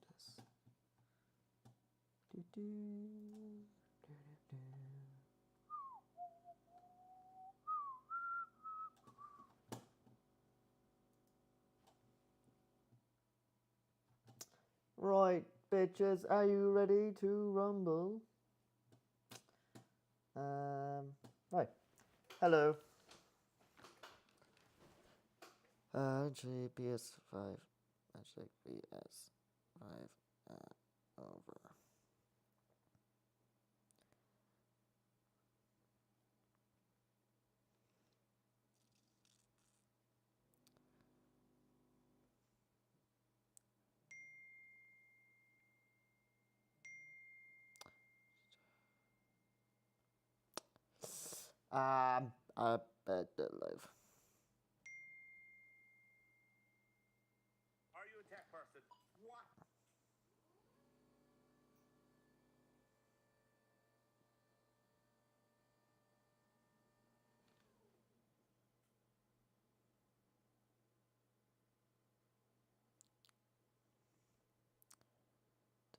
This. Do, do, do, do. Right, bitches, are you ready to rumble? Right. Hello. Actually, PS5. Actually, PS5. Over. I bet that live. Are you a tech person? What?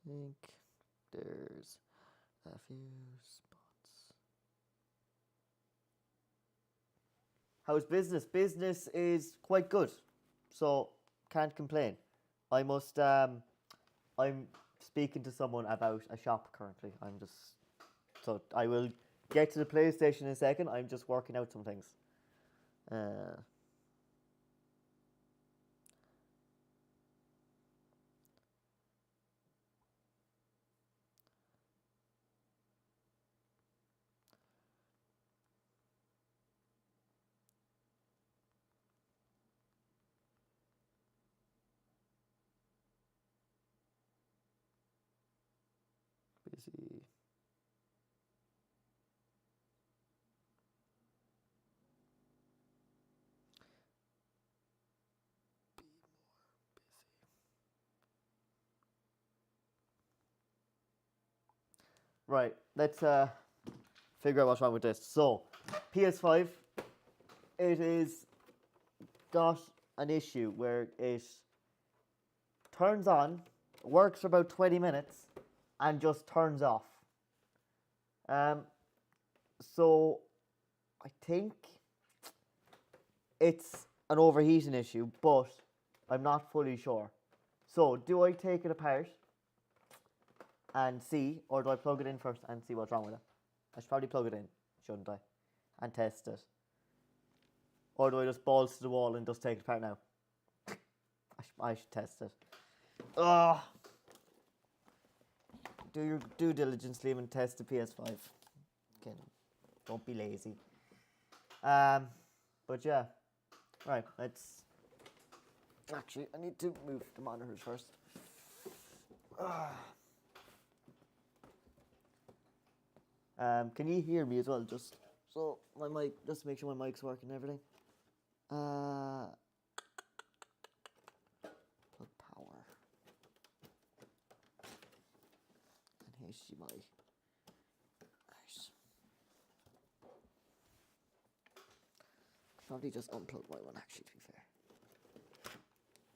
Think there's a few spots. How's business? Business is quite good, so can't complain. I must. I'm speaking to someone about a shop currently. So I will get to the PlayStation in a second. I'm just working out some things. Busy. Be more busy. Right, let's figure out what's wrong with this. So, PS5, it is got an issue where it turns on, works for about 20 minutes, and just turns off. So, I think it's an overheating issue, but I'm not fully sure. So, do I take it apart and see, or do I plug it in first and see what's wrong with it? I should probably plug it in, shouldn't I? And test it. Or do I just balls to the wall and just take it apart now? I should test it. Ugh. Do your due diligence, Liam, and test the PS5. Okay, don't be lazy. But yeah, right. Let's. Actually, I need to move the monitors first. Can you hear me as well? Just so my mic, just to make sure my mic's working and everything. Plug power and HDMI. Nice. Probably just unplug my one. Actually, to be fair,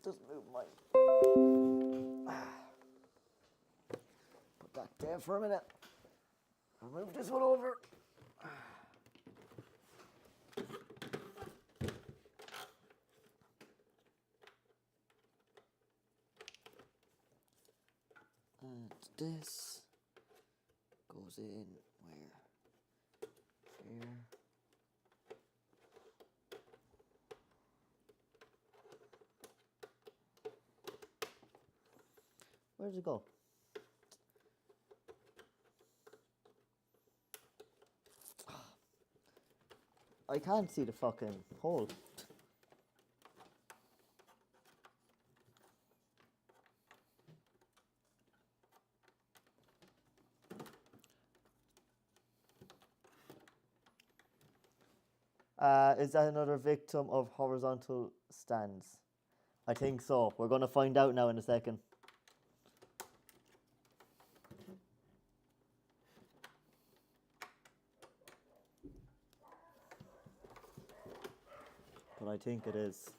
doesn't move mine. Put that there for a minute. I'll move this one over. And this goes in where? Here. Where does it go? I can't see the fucking hole. Is that another victim of horizontal stands? I think so. We're going to find out now in a second. But I think it is.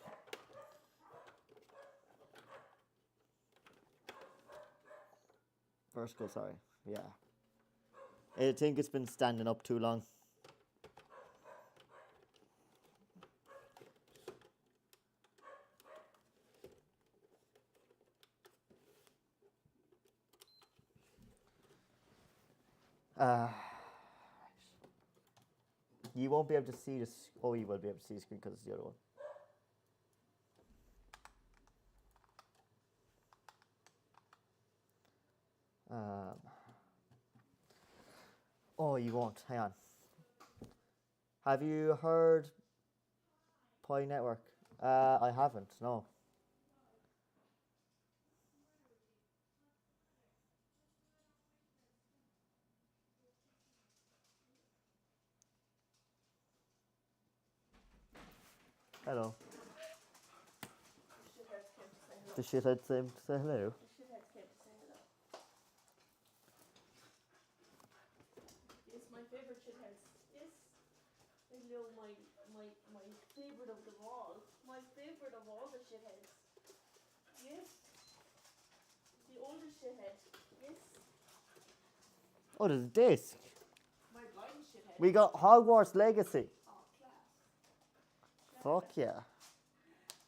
Vertical, sorry. Yeah. I think it's been standing up too long. You won't be able to see this. Oh, you will be able to see the screen because it's the other one. Oh, you won't. Hang on. Have you heard Pi Network? I haven't. No. Hello. The shitheads came to say hello. The shitheads came to say hello. Yes, my favourite shitheads. Yes. They know my favourite of them all. My favourite of all the shitheads. Yes. The oldest shithead. Yes. Oh, there's a disc. My blind shithead. We got Hogwarts Legacy. Oh, class. Fuck yeah.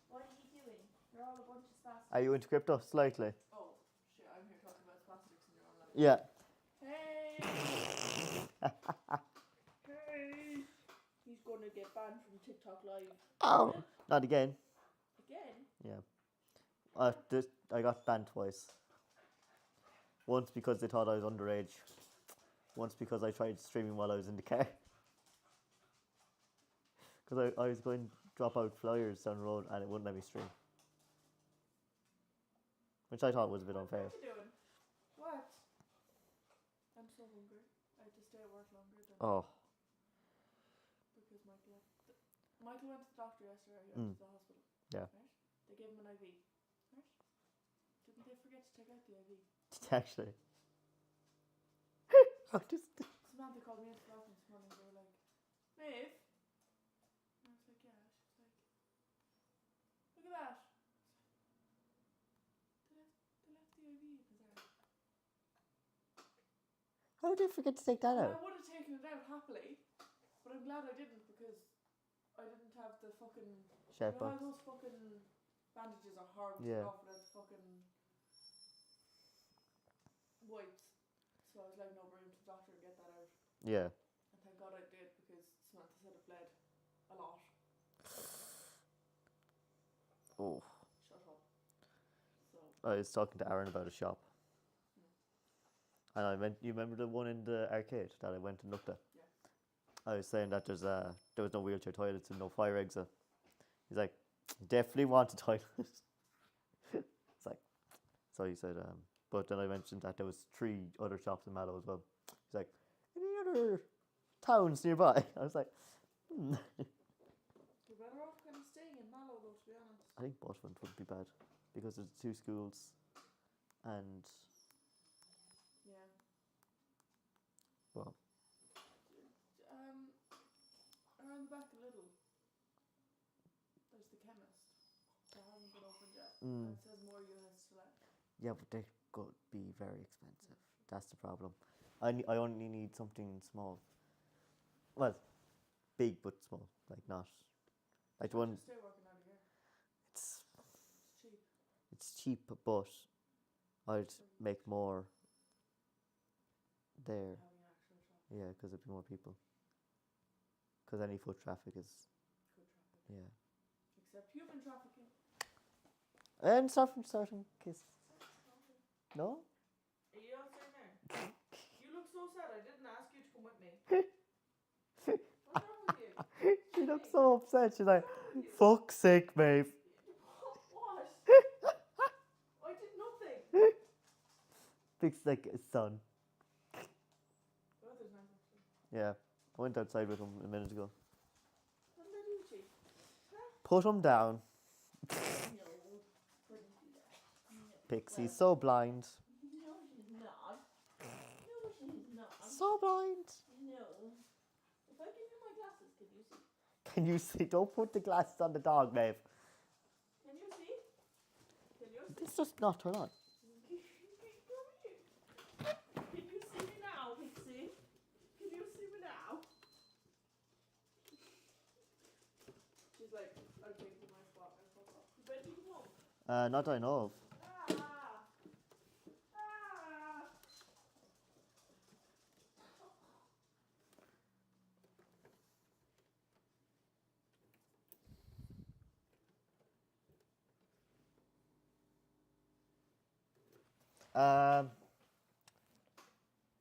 What are you doing? You're all a bunch of spastics. Are you into crypto? Slightly. Oh, shit, I'm here talking about spastics and you're all like, Yeah. hey! Hey! He's gonna get banned from TikTok Live. Oh. Not again. Again? Yeah. I got banned twice. Once because they thought I was underage. Once because I tried streaming while I was in the car. Because I was going to drop out flyers down the road and it wouldn't let me stream. Which I thought was a bit unfair. What are you doing? What? I'm so hungry. I had to stay at work longer than Oh. because Michael went to the doctor yesterday. He Mm. went to the hospital. Yeah. Right? They gave him an IV. Right? Didn't they forget to take out the IV? Actually. I just. Samantha called me into the office this morning. They were like, Maeve? And I was like, yeah. She was like, look at that. They left the IV in his arm. How did you forget to take that And I out? would have taken it out happily, but I'm glad I didn't because I didn't have the fucking. Sharp You know how box. those fucking bandages are hard to Yeah. get off without the fucking wipes. So I was like, no, bring him to the doctor and get that out. Yeah. And thank God I did because Samantha said it bled a lot. Oh. Shut up. So, I was talking to Aaron about a shop. And you remember the one in the arcade that I went and looked at? Yeah. I was saying that there was no wheelchair toilets and no fire exit. He's like, definitely want a toilet. It's like, so he said, but then I mentioned that there was 3 other shops in Mallow as well. He's like, any other towns nearby? I was like, you're better off kind of staying in Mallow though, to be honest. I think Buttevant wouldn't be bad because there's 2 schools and, Yeah. well, Around the back a little, there's the chemist. That hasn't been opened yet. And it says more units to let. yeah, but they could be very expensive. That's the problem. I only need something small. Well, big but small, like not like the one. Just stay working out of here. It's It's cheap. it's cheap, but I'd make more there. Having an actual shop. Yeah, because there'd be more people. Because any foot traffic is Good traffic. yeah. Except human trafficking. And starting kiss. No. Are you outside there? You look so sad. I didn't ask you to come with me. What's wrong with you? She looks so upset. She's like, "Fuck's sake, Maeve." What? I did nothing. Looks like a son. The weather's nice actually. Yeah, I went outside with him a minute ago. And Put him down. No, couldn't do that. No. Pixie's Well, so blind. no, she's not. No, she's not. So blind. No. If I give you my glasses, can you see? Can you see? Don't put the glasses on the dog, Maeve. Can you see? Can you see? This does not turn on. Come here. Can you see me now, Pixie? Can you see me now? She's like, I'll take you my spot and fuck off. When do you come home? Not that I know of. Ah! Ah!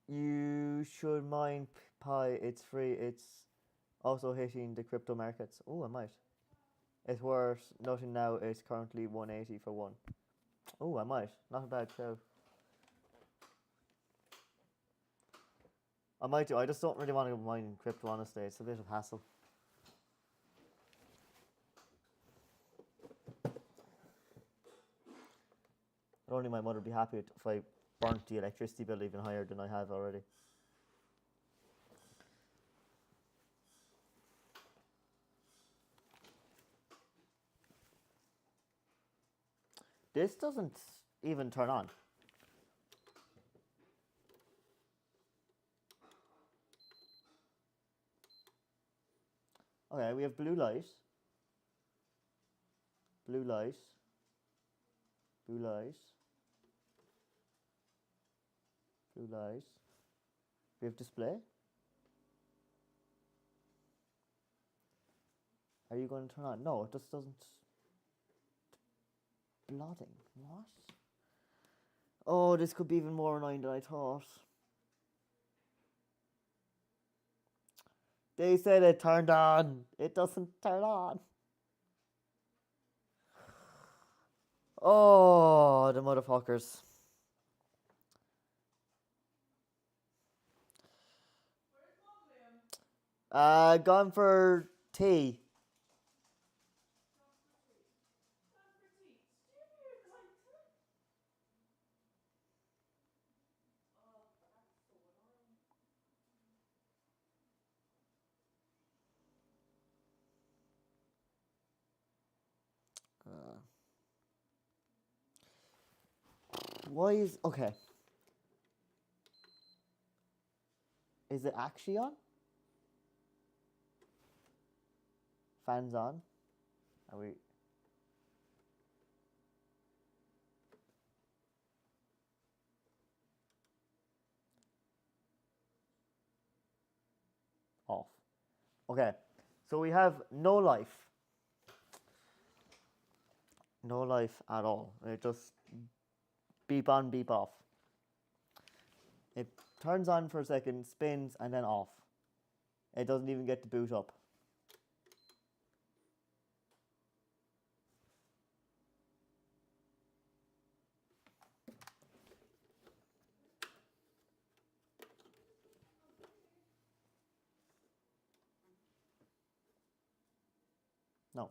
You should mind Pi. It's free. It's also hitting the crypto markets. Oh, I might. It's worth noting now. It's currently 180 for one. Oh, I might. Not a bad show. I might do. I just don't really want to mine crypto, honestly. It's a bit of hassle. Only my mother would be happy if I burnt the electricity bill even higher than I have already. This doesn't even turn on. Okay, we have blue light. Blue light. Blue light. Blue light. We have display. Are you going to turn on? No, it just doesn't. Blooding. What? Oh, this could be even more annoying than I thought. They said it turned on. It doesn't turn on. Oh, the motherfuckers. Gone for tea. Why is... Okay. Is it actually on? Fans on? Are we... Off. Okay. So we have no life. No life at all. It just beep on, beep off. It turns on for a second, spins, and then off. It doesn't even get to boot up. No.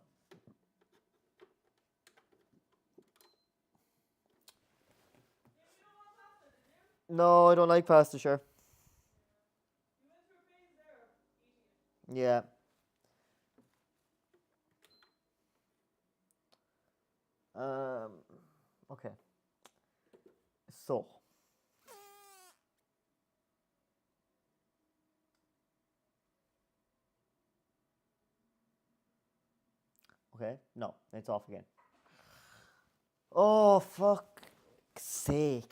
No, I don't like pasta, sure. Yeah. Okay. So. Okay, no, it's off again. Oh, fuck's sake.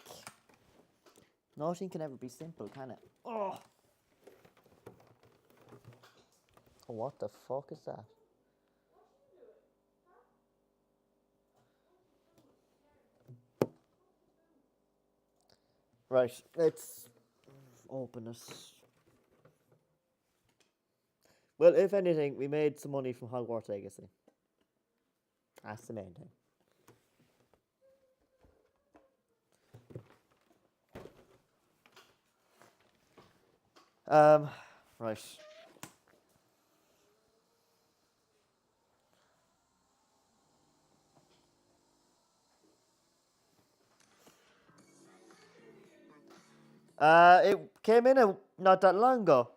Nothing can ever be simple, can it? Oh. What the fuck is that? Right, let's open it. Well, if anything, we made some money from Hogwarts Legacy. That's the main thing. Right. It came in not that long ago.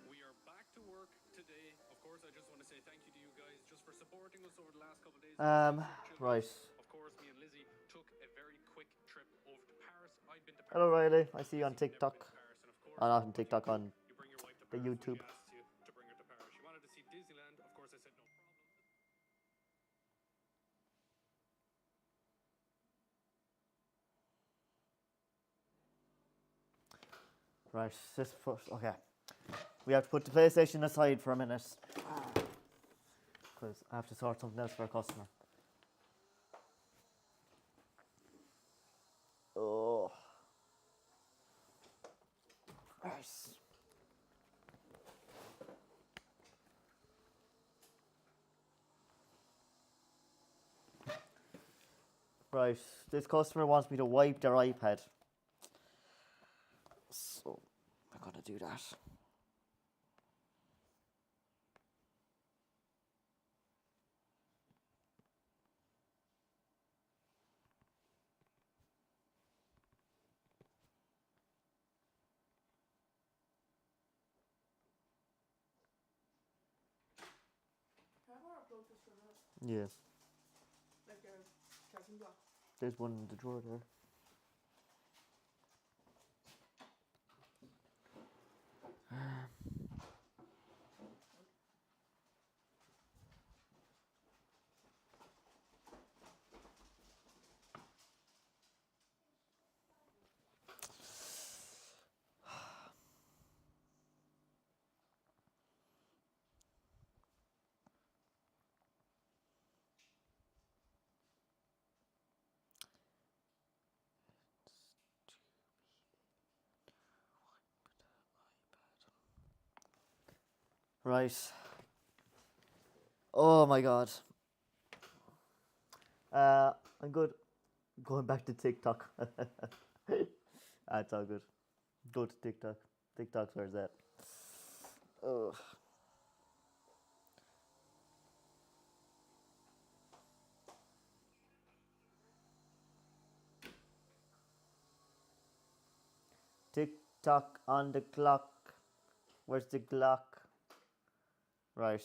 We are back to work today. Of course, I just want to say thank you to you guys just for supporting us over the last couple of days. Right. Of course, me and Lizzie took a very quick trip over to Paris. I've been to Paris. Hello, Riley. I see you on Lizzie's never TikTok. been to Paris, and of course, Not on what do TikTok, you do? on You bring your wife to the Paris. YouTube. She asked you to bring her to Paris. She wanted to see Disneyland. Of course, I said no problem. Right, this first. Okay. We have to put the PlayStation aside for a minute. Because I have to sort something else for a customer. Oh. Nice. Right, this customer wants me to wipe their iPad. So, I'm gonna do that. Can I borrow clothes for a minute? Yeah, Like a charging block. there's one in the drawer there. Right. Oh my god. I'm good. Going back to TikTok. That's all good. Go to TikTok. TikTok's where's that? Ugh. TikTok on the clock. Where's the Glock? Right.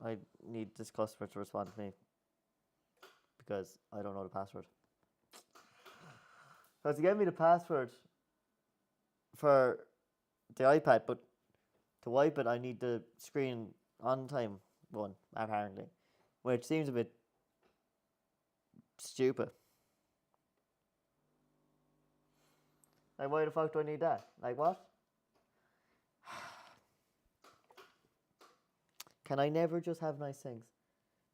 I need this customer to respond to me. Because I don't know the password. Because he gave me the password for the iPad, but to wipe it I need the screen on time one, apparently. Which seems a bit stupid. Like, why the fuck do I need that? Like, what? Can I never just have nice things?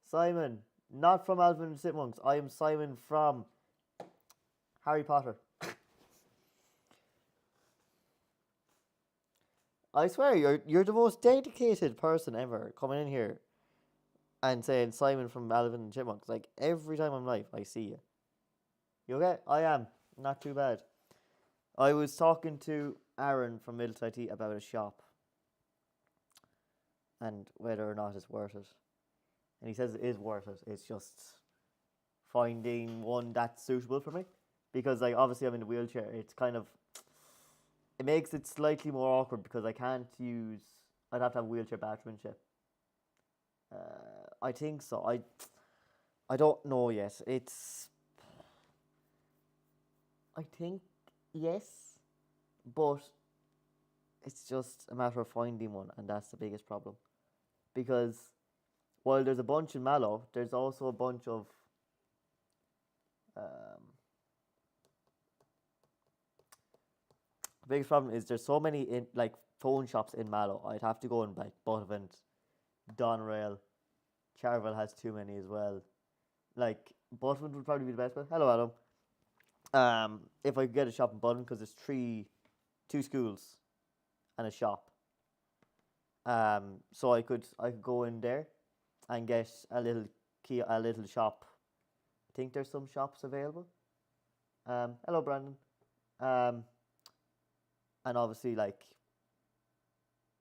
Simon, not from Alvin and Chipmunks. I am Simon from Harry Potter. I swear, you're the most dedicated person ever coming in here and saying Simon from Alvin and Chipmunks. Like, every time I'm live, I see you. You okay? I am. Not too bad. I was talking to Aaron from Middleton IT about a shop and whether or not it's worth it. And he says it is worth it. It's just finding one that's suitable for me. Because, like, obviously I'm in a wheelchair. It's kind of... It makes it slightly more awkward because I can't use... I'd have to have a wheelchair bathroom and shit. I think so. I don't know yet. It's... I think yes. But it's just a matter of finding one. And that's the biggest problem. Because while there's a bunch in Mallow, there's also a bunch of... the biggest problem is there's so many in like phone shops in Mallow. I'd have to go in like Buttevant, Doneraile, Charville has too many as well. Like Buttevant would probably be the best bet. Hello, Adam. If I could get a shop in Buttevant because there's two schools, and a shop. So I could go in there, and get a little shop. I think there's some shops available. Hello, Brandon. And obviously, like,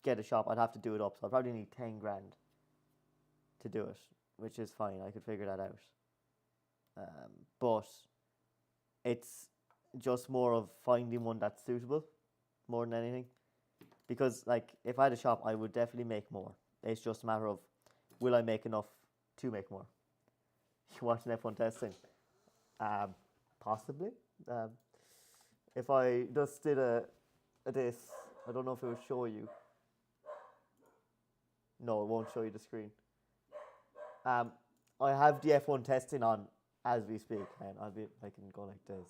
get a shop. I'd have to do it up, so I'd probably need 10 grand to do it, which is fine. I could figure that out. But it's just more of finding one that's suitable more than anything. Because like if I had a shop, I would definitely make more. It's just a matter of will I make enough to make more. You watching F1 testing? Possibly. If I just did a this, I don't know if it would show you. No, it won't show you the screen. I have the F1 testing on as we speak, and I can go like this.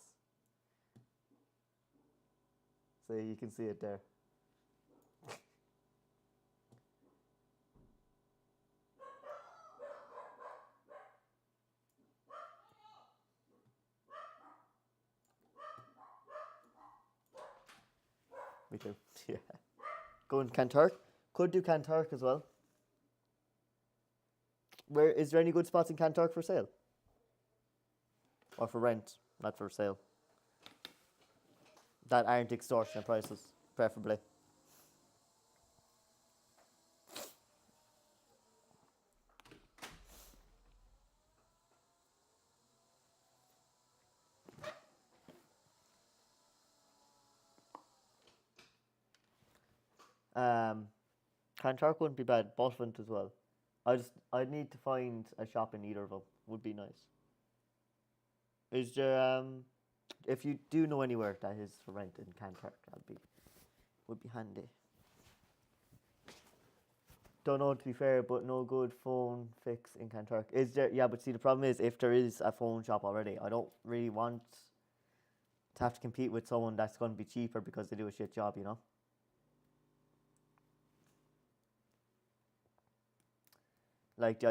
So you can see it there. Me too. Yeah. Going Kanturk. Could do Kanturk as well. Where is there any good spots in Kanturk for sale? Or for rent, not for sale. That aren't extortionate prices, preferably. Kanturk wouldn't be bad. Butlin as well. I'd need to find a shop in either of them. Would be nice. Is there if you do know anywhere that is for rent in Kanturk, would be handy. Don't know, to be fair, but no good phone fix in Kanturk. Is there? Yeah, but see, the problem is if there is a phone shop already, I don't really want to have to compete with someone that's going to be cheaper because they do a shit job, you know. Like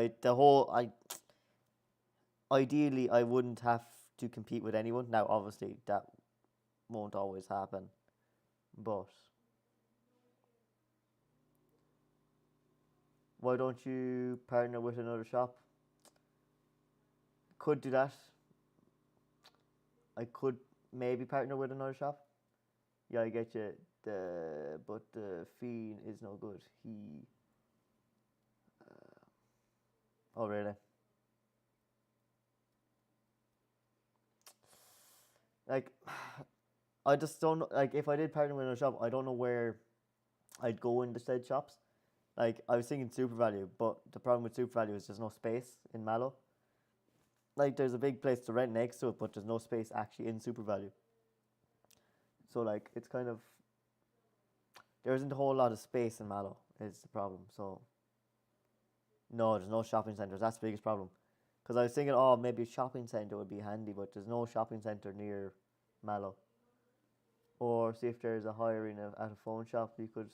ideally, I wouldn't have to compete with anyone. Now, obviously, that won't always happen, but why don't you partner with another shop? Could do that. I could maybe partner with another shop. Yeah, I get you. But the Fiend is no good. Oh really? Like, I just don't like if I did partner with another shop. I don't know where I'd go in the said shops. Like I was thinking Super Value, but the problem with Super Value is there's no space in Mallow. Like there's a big place to rent next to it, but there's no space actually in Super Value. So like it's kind of there isn't a whole lot of space in Mallow is the problem. So no, there's no shopping centres. That's the biggest problem. Because I was thinking, oh, maybe a shopping centre would be handy, but there's no shopping centre near Mallow. Or see if there's a hiring at a phone shop. You could.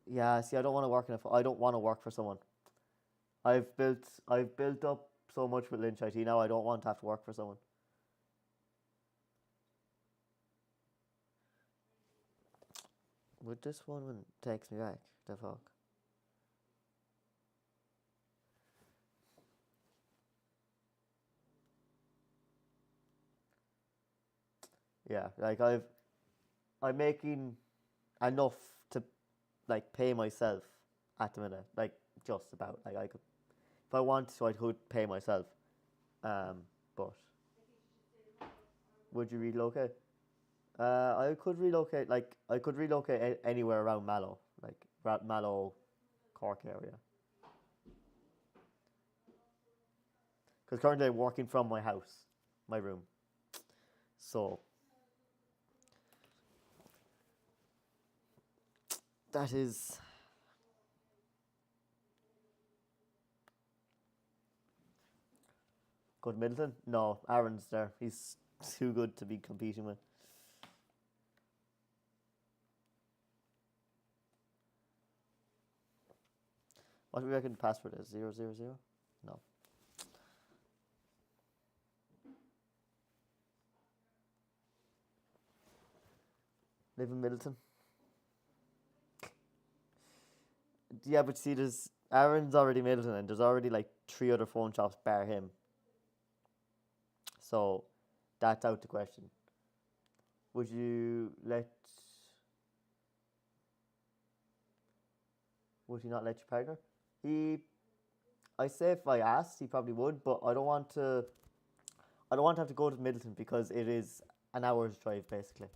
Yeah, see, I don't want to work I don't want to work for someone. I've built up so much with Lynch IT now. I don't want to have to work for someone. Would this one takes me back? The fuck. Yeah, like I'm making enough to like pay myself at the minute. Like just about. Like I could if I wanted to I could pay myself. But would you relocate? I could relocate. Like I could relocate anywhere around Mallow, like Mallow, Cork area. Because currently I'm working from my house, my room. So that is. Go to Middleton? No, Aaron's there. He's too good to be competing with. What do we reckon the password is? 000? No. Live in Middleton. Yeah, but see, there's Aaron's already Middleton, and there's already like 3 other phone shops bar him. So that's out the question. Would you Would he not let you partner? I say if I asked, he probably would, but I don't want to. I don't want to have to go to Middleton because it is an hour's drive basically,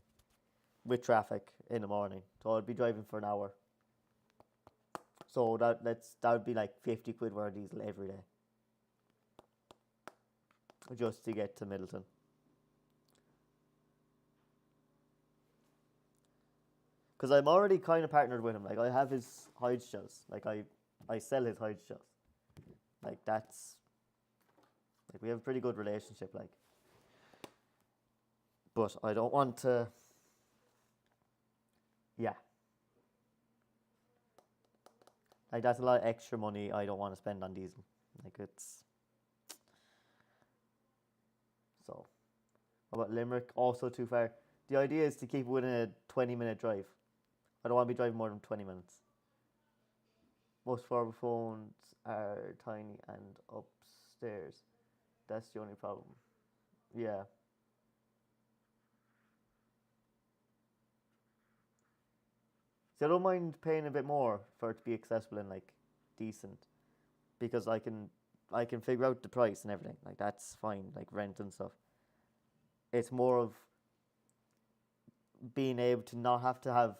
with traffic in the morning. So I'd be driving for an hour. So that would be like 50 quid worth of diesel every day, just to get to Middleton. Because I'm already kind of partnered with him. Like I have his hide shells. Like I sell his hide shells. Like that's like we have a pretty good relationship. Like, but I don't want to. Yeah. Like that's a lot of extra money I don't want to spend on diesel. Like it's. So, what about Limerick? Also too far. The idea is to keep it within a 20-minute drive. I don't want to be driving more than 20 minutes. Most Forbes phones are tiny and upstairs. That's the only problem. Yeah. See, I don't mind paying a bit more for it to be accessible and like decent, because I can figure out the price and everything. Like that's fine, like rent and stuff. It's more of being able to not have to have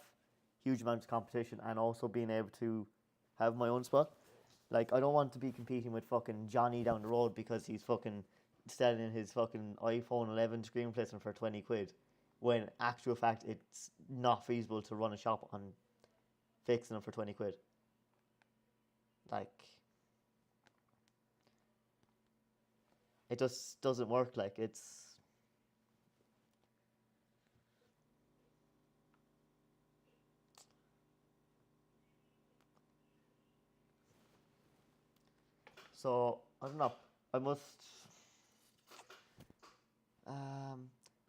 huge amounts of competition and also being able to have my own spot. Like I don't want to be competing with fucking Johnny down the road because he's fucking selling his fucking iPhone 11 screen replacement for 20 quid, when actual fact it's not feasible to run a shop on fixing them for 20 quid. Like it just doesn't work. Like it's so I don't know. I must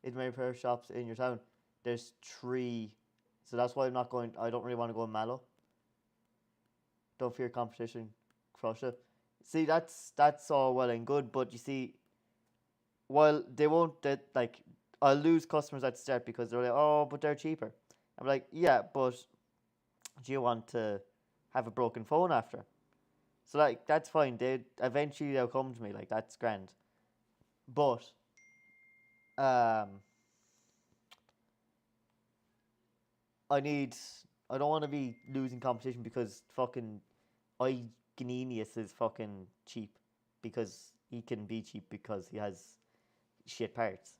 in my repair shops in your town. There's 3, so that's why I'm not going. I don't really want to go in Mallow. Don't fear competition, crush it. See, that's all well and good, but you see, while they won't, that like I'll lose customers at the start because they're like, oh, but they're cheaper. I'm like, yeah, but do you want to have a broken phone after? So like that's fine. They eventually they'll come to me. Like that's grand. But um, I need. I don't want to be losing competition because fucking Ignenius is fucking cheap, because he can be cheap because he has shit parts.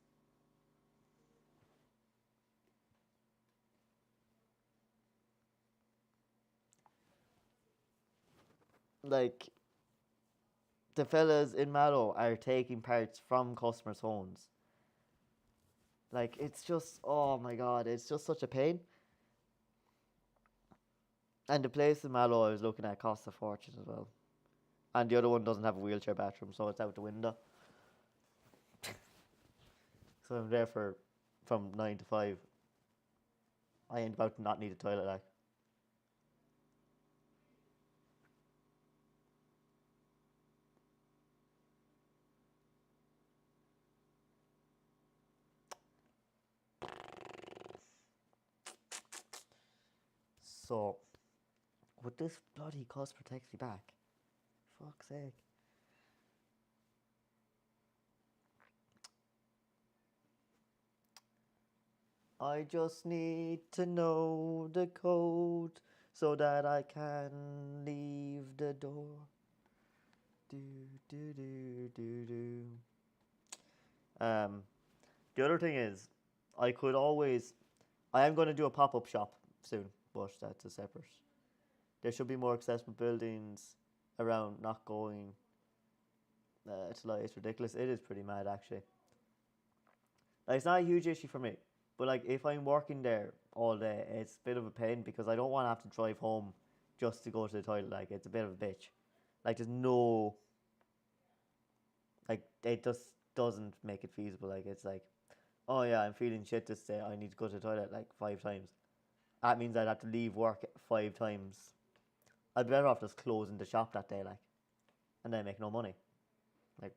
Like the fellas in Mallow are taking parts from customers' phones. Like it's just, oh my god, it's just such a pain. And the place in Mallow I was looking at costs a fortune as well. And the other one doesn't have a wheelchair bathroom, so it's out the window. So I'm there from 9 to 5. I ain't about to not need a toilet, like. So, would this bloody cost protect me back? Fuck's sake. I just need to know the code so that I can leave the door. Do do do do do. The other thing is, I could always. I am going to do a pop up shop soon, but that's a separate. There should be more accessible buildings around, not going. It's ridiculous. It is pretty mad, actually. Like, it's not a huge issue for me, but like if I'm working there all day, it's a bit of a pain because I don't want to have to drive home just to go to the toilet. Like it's a bit of a bitch. Like there's no. Like it just doesn't make it feasible. Like it's like, oh yeah, I'm feeling shit this day. I need to go to the toilet like 5 times. That means I'd have to leave work 5 times. I'd be better off just closing the shop that day, like, and then make no money. Like,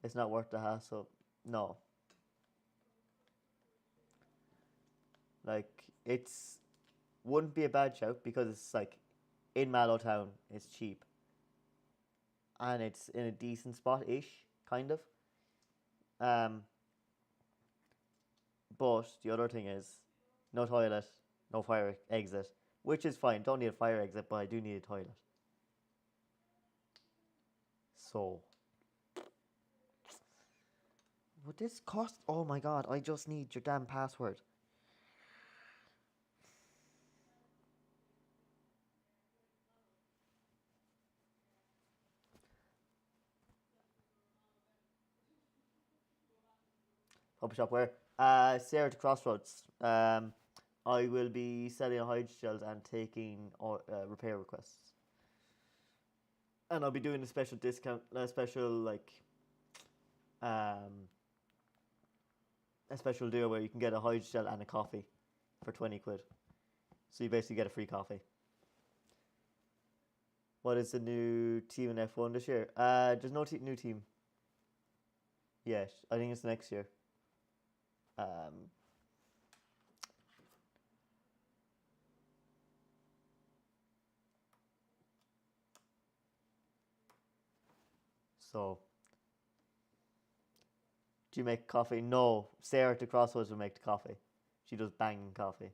it's not worth the hassle. No. Like, it's wouldn't be a bad shout because it's like in Mallow Town, it's cheap. And it's in a decent spot ish, kind of. But the other thing is no toilet, no fire exit, which is fine. Don't need a fire exit, but I do need a toilet. So, would this cost? Oh my god! I just need your damn password. Pub shop where? Sarah to Crossroads. I will be selling hydrogels and taking repair requests. And I'll be doing a special discount, a special deal where you can get a hydrogel and a coffee for 20 quid. So you basically get a free coffee. What is the new team in F1 this year? There's no new team yet. I think it's next year. So, do you make coffee? No, Sarah to Crossroads will make the coffee. She does banging coffee.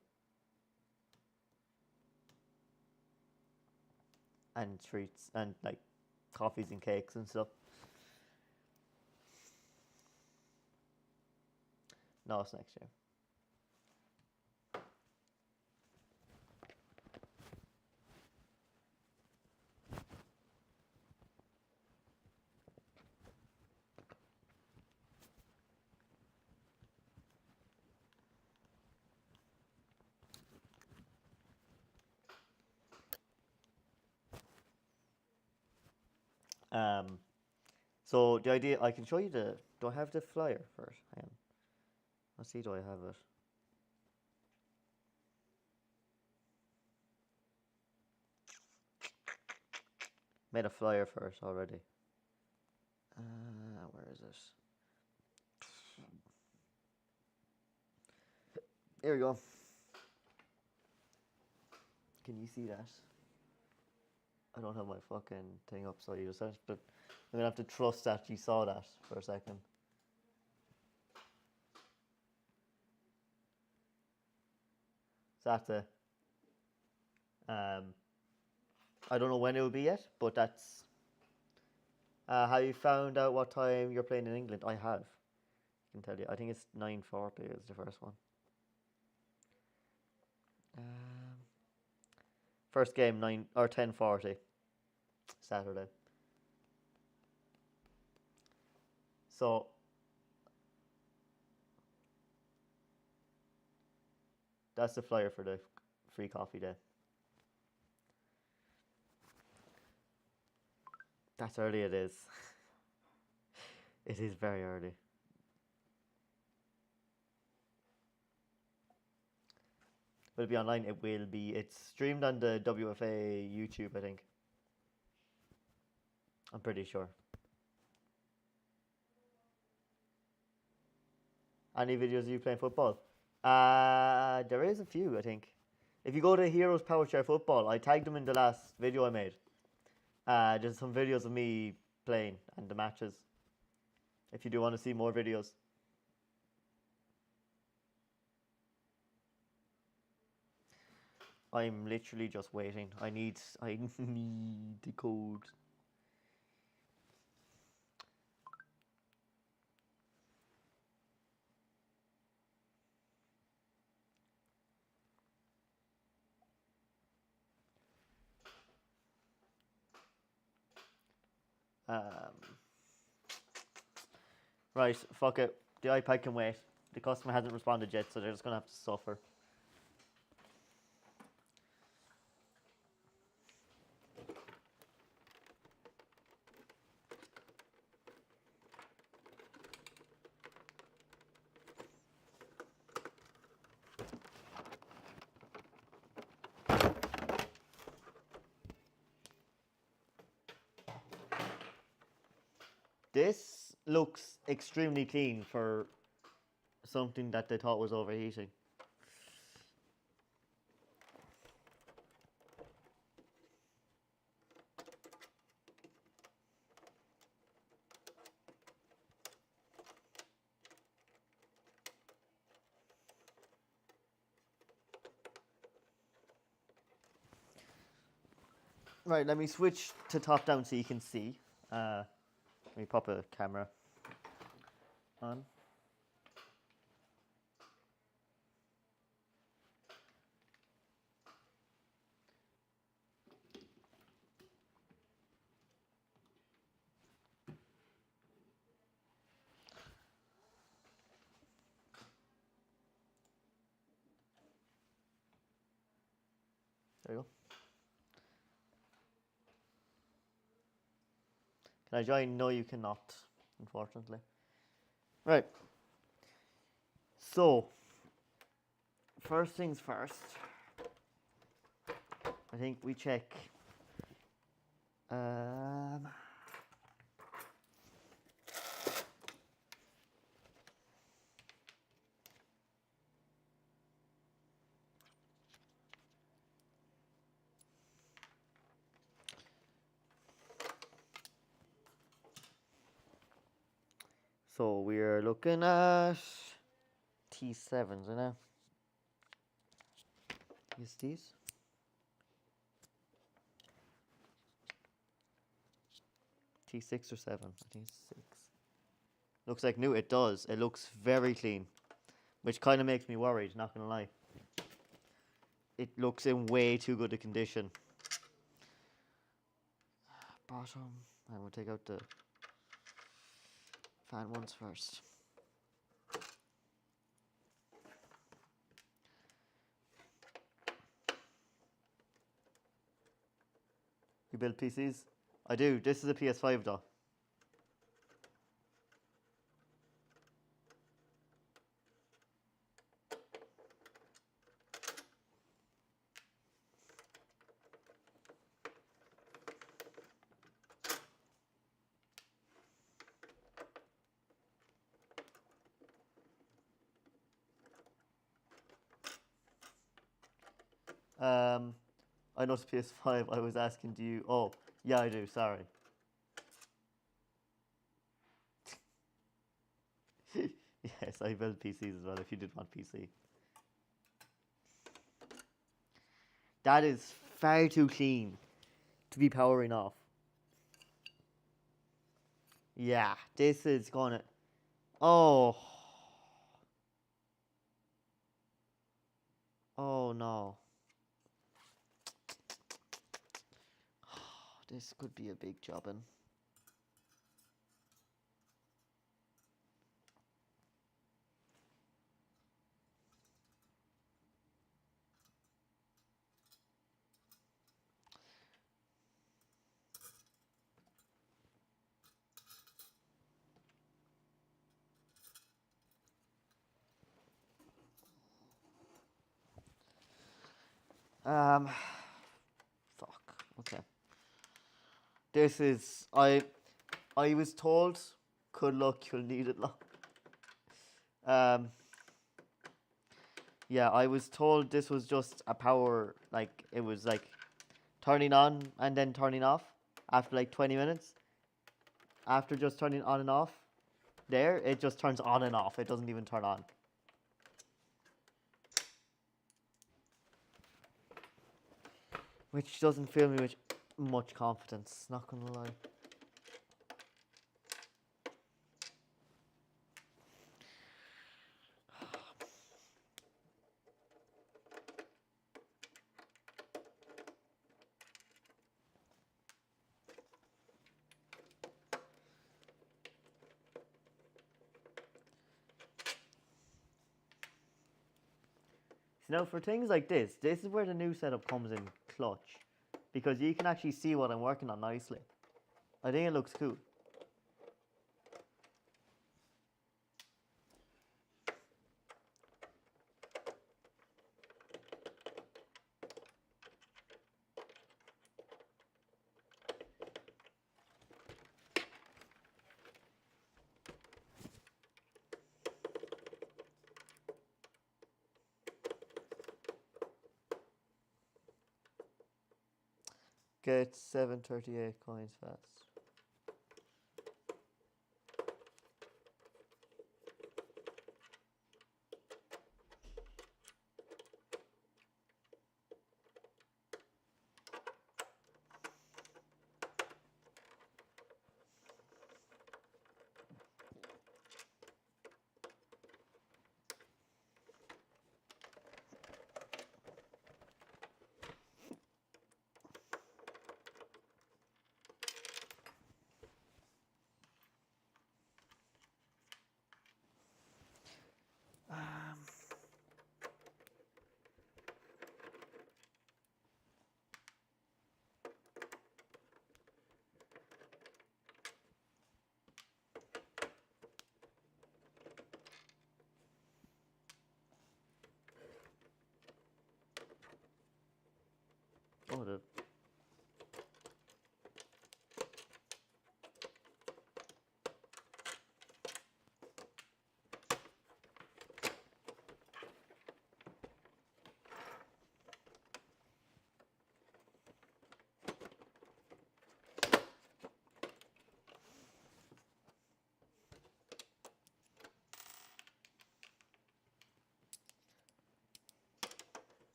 And treats and like coffees and cakes and stuff. No, it's next year. So the idea, I can show you do I have the flyer first? Hang on. Let's see, do I have it? Made a flyer first already. Where is it? Here we go. Can you see that? I don't have my fucking thing up, so you just have to, I'm gonna have to trust that you saw that for a second. So that's it. I don't know when it will be yet, but that's. Have you found out what time you're playing in England? I have. I can tell you. I think it's 9:40 is the first one. First game 9 or 10:40. Saturday. So that's the flyer for the free coffee day. That's early it is. It is very early. Will it be online? It will be. It's streamed on the WFA YouTube, I think. I'm pretty sure. Any videos of you playing football? There is a few, I think. If you go to Heroes Power Chair Football, I tagged them in the last video I made. There's some videos of me playing and the matches. If you do want to see more videos. I'm literally just waiting. I need the code. Right, fuck it. The iPad can wait. The customer hasn't responded yet, so they're just gonna have to suffer. This looks extremely clean for something that they thought was overheating. Right, let me switch to top down so you can see. Let me pop a camera on. There you go. Can I join? No, you cannot, unfortunately. Right. So, first things first. I think we check. So we are looking at T7s, you know. Use these. T6 or 7? I think it's 6. Looks like new. It does. It looks very clean, which kind of makes me worried, not gonna lie. It looks in way too good a condition. Bottom. And we'll take out the fan ones first. You build PCs? I do. This is a PS5 though. I know it's PS5. I was asking, do you? Oh, yeah, I do. Sorry. Yes, I build PCs as well. If you did want PC, that is far too clean to be powering off. Yeah, this is gonna. Oh. Oh no. This could be a big jobbing. Fuck. Okay. This is I was told, good luck, you'll need it long. Yeah, I was told this was just a power, like it was like turning on and then turning off after like 20 minutes. After just turning on and off, there it just turns on and off. It doesn't even turn on. Which doesn't fill me with much confidence, not gonna lie. So now for things like this is where the new setup comes in clutch. Because you can actually see what I'm working on nicely. I think it looks cool. Get 738 coins fast.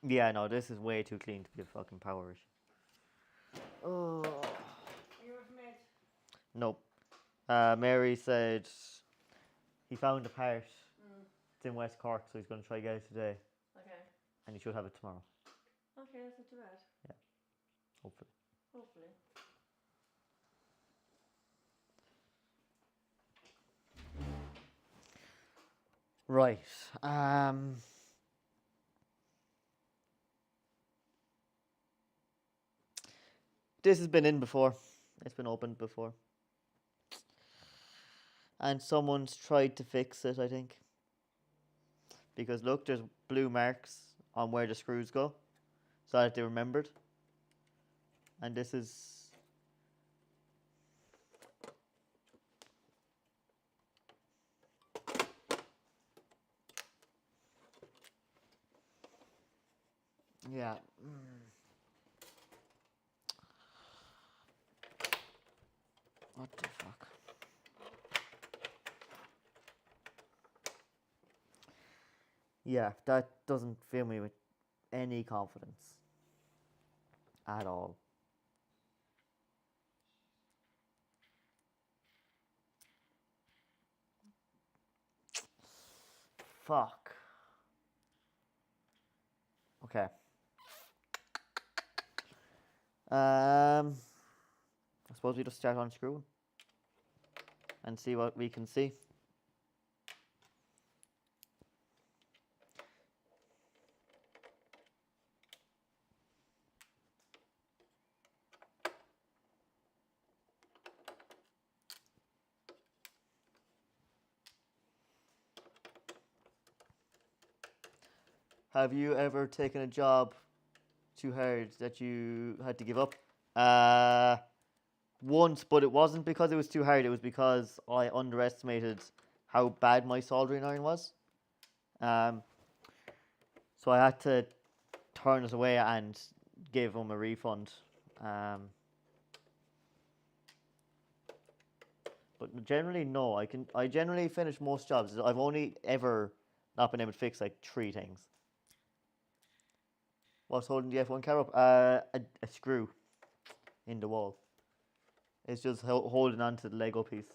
Yeah, no, this is way too clean to be a fucking power issue. Oh. You have made. Nope. Mary said he found a part. It's in West Cork, so he's going to try get it today, Okay. and he should have it tomorrow, Okay, that's not too bad. hopefully. Hopefully. Right. This has been in before. It's been opened before. And someone's tried to fix it, I think. Because look, there's blue marks on where the screws go, so that they remembered. And this is. Yeah. What the fuck? Yeah, that doesn't fill me with any confidence at all. Fuck. Okay. I suppose we just start unscrewing and see what we can see. Have you ever taken a job too hard that you had to give up? Once, but it wasn't because it was too hard. It was because I underestimated how bad my soldering iron was. So I had to turn it away and give them a refund. But generally, no. I generally finish most jobs. I've only ever not been able to fix like 3 things. What's holding the F1 car up? A screw in the wall. It's just holding on to the Lego piece.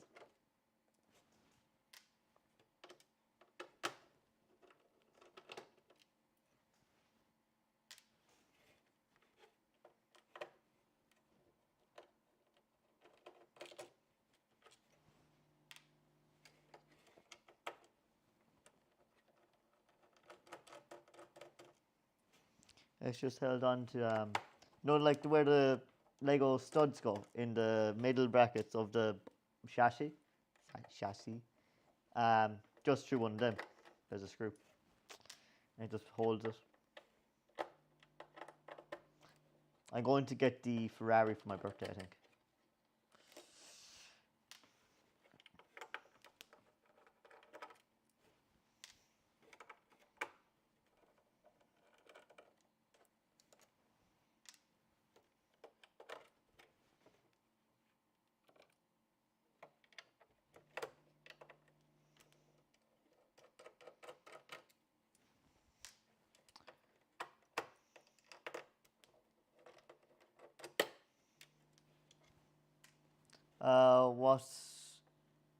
It's just held on to, like where the Lego studs go in the middle brackets of the chassis. Just through one of them, there's a screw. And it just holds it. I'm going to get the Ferrari for my birthday, I think.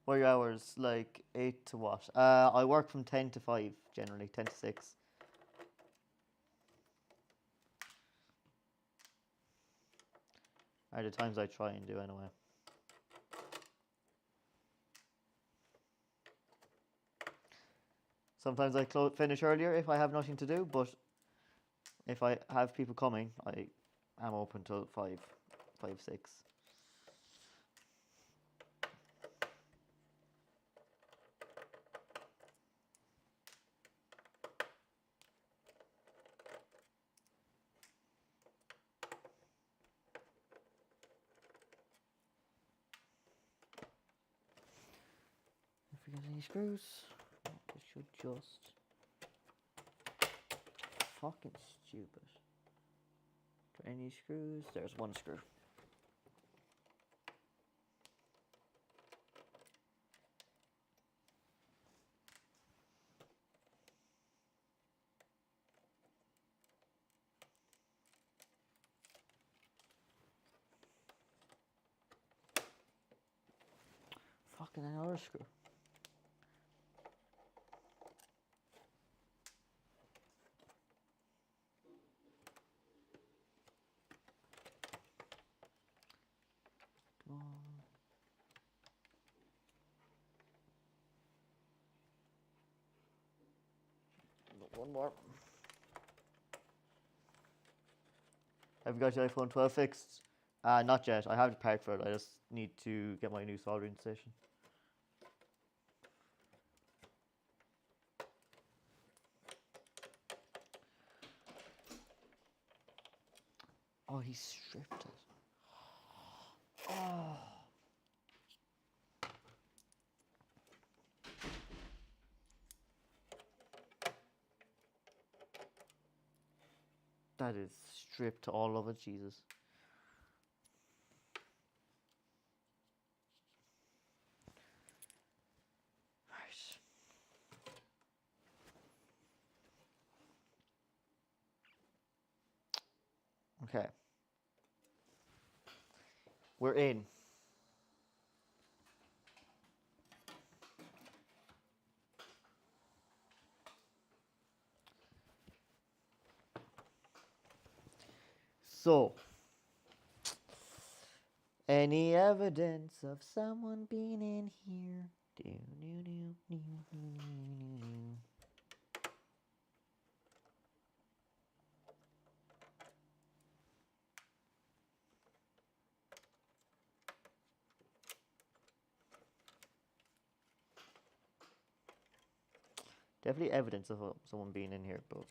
What are your hours? Like 8 to what? I work from 10 to 5 generally, 10 to 6. Are the times I try and do anyway. Sometimes I finish earlier if I have nothing to do, but if I have people coming, I am open till 5, 6. If we get any screws, it should just. Fucking stupid. Any screws? There's one screw. Fucking another screw. Come on. One more. Have you got your iPhone 12 fixed? Not yet. I have the part for it. I just need to get my new soldering station. Oh, he stripped it. Oh. That is stripped all of it, Jesus. Right. Okay. We're in. So, any evidence of someone being in here? Do, do, do, do, do, do, do. Definitely evidence of someone being in here, but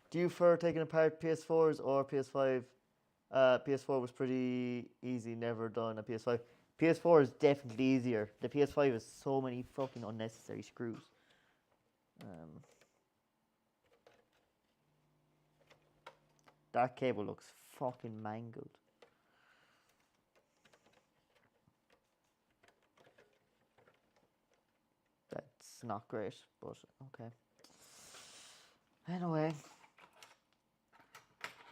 do you prefer taking apart PS4s or PS5? PS4 was pretty easy, never done a PS5. PS4 is definitely easier. The PS5 has so many fucking unnecessary screws. That cable looks fucking mangled. That's not great, but okay. Anyway,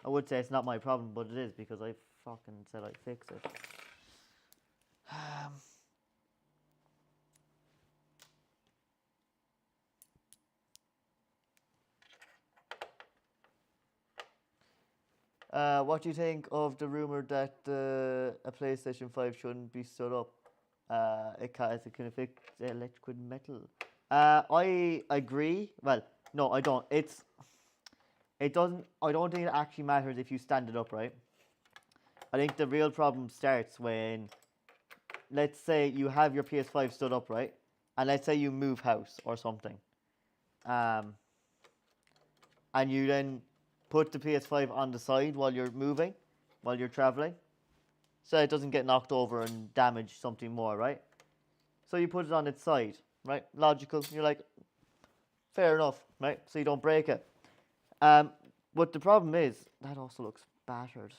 I would say it's not my problem, but it is because I fucking said I'd fix it. What do you think of the rumor that a PlayStation 5 shouldn't be stood up? It can affect liquid metal. I agree. Well, no, I don't. It doesn't. I don't think it actually matters if you stand it up, right? I think the real problem starts when, let's say you have your PS5 stood up, right? And let's say you move house or something. And you then put the PS5 on the side while you're moving, while you're traveling, so it doesn't get knocked over and damage something more, right? So you put it on its side, right? Logical. You're like, fair enough, right? So you don't break it. But the problem is that also looks battered.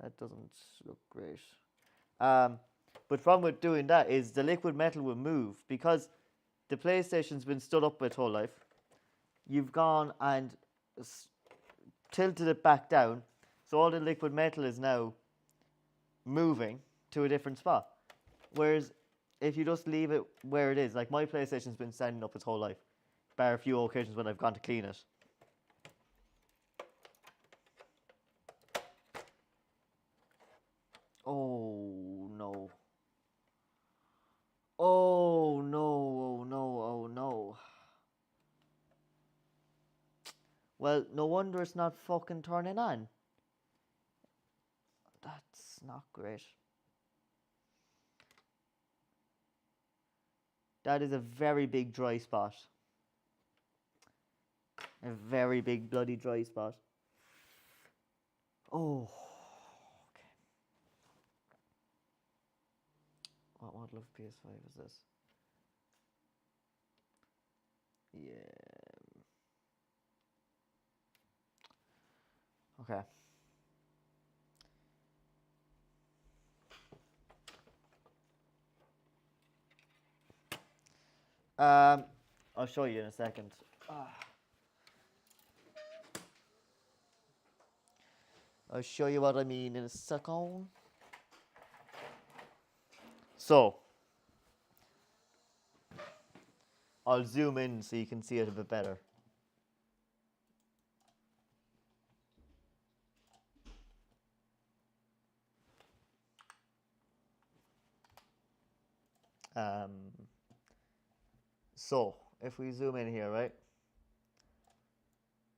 That doesn't look great. But the problem with doing that is the liquid metal will move because the PlayStation's been stood up its whole life. You've gone and tilted it back down, so all the liquid metal is now moving to a different spot. Whereas if you just leave it where it is, like my PlayStation's been standing up its whole life, bar a few occasions when I've gone to clean it. Oh no. Oh no, oh no, oh no. Well, no wonder it's not fucking turning on. That's not great. That is a very big dry spot. A very big bloody dry spot. Oh. Okay. What model of PS5 is this? Yeah. Okay. I'll show you in a second. I'll show you what I mean in a second. So, I'll zoom in so you can see it a bit better. So, if we zoom in here, right?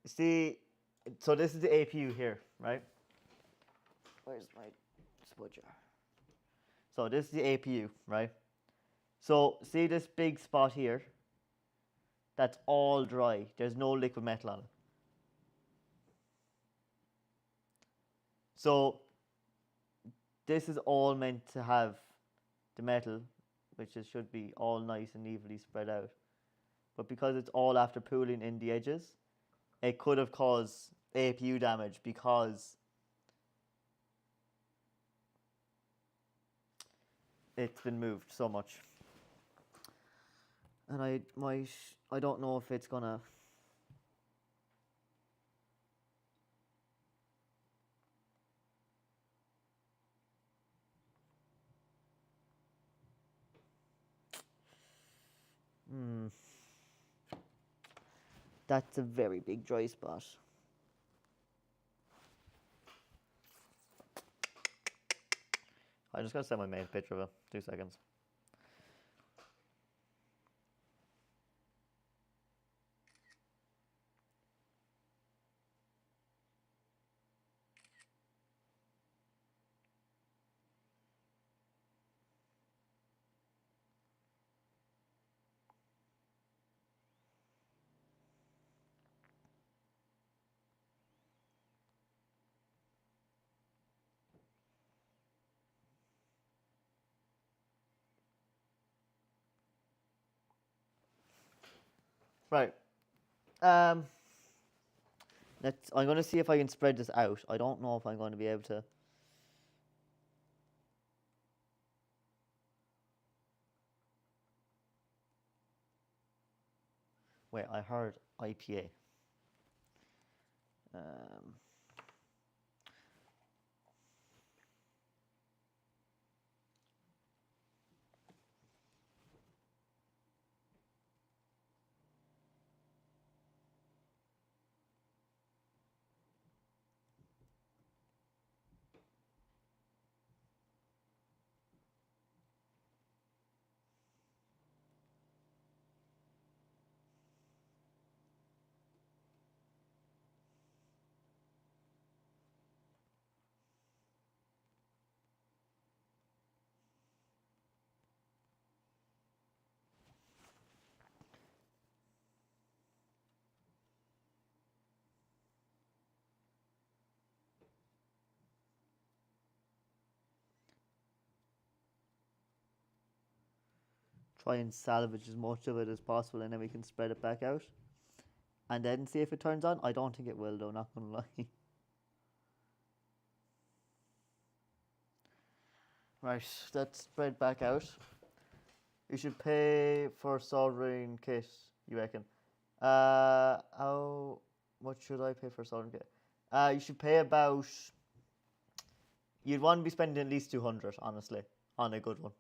See, so this is the APU here, right? Where's my spudger? So this is the APU, right? So see this big spot here? That's all dry. There's no liquid metal on it. So this is all meant to have the metal, which should be all nice and evenly spread out. But because it's all after pooling in the edges, it could have caused APU damage because it's been moved so much. And I don't know if it's gonna. That's a very big dry spot. I'm just gonna send my main picture of it. 2 seconds. Right. I'm going to see if I can spread this out. I don't know if I'm going to be able to. Wait, I heard IPA. Try and salvage as much of it as possible, and then we can spread it back out. And then see if it turns on. I don't think it will, though, not going to lie. Right, that's spread back out. You should pay for soldering kit, you reckon? How much should I pay for a soldering kit? You should pay about. You'd want to be spending at least 200, honestly, on a good one.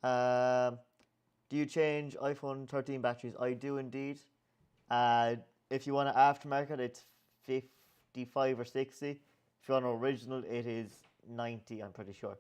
Do you change iPhone 13 batteries? I do indeed. If you want an aftermarket, it's 55 or 60. If you want an original, it is 90, I'm pretty sure.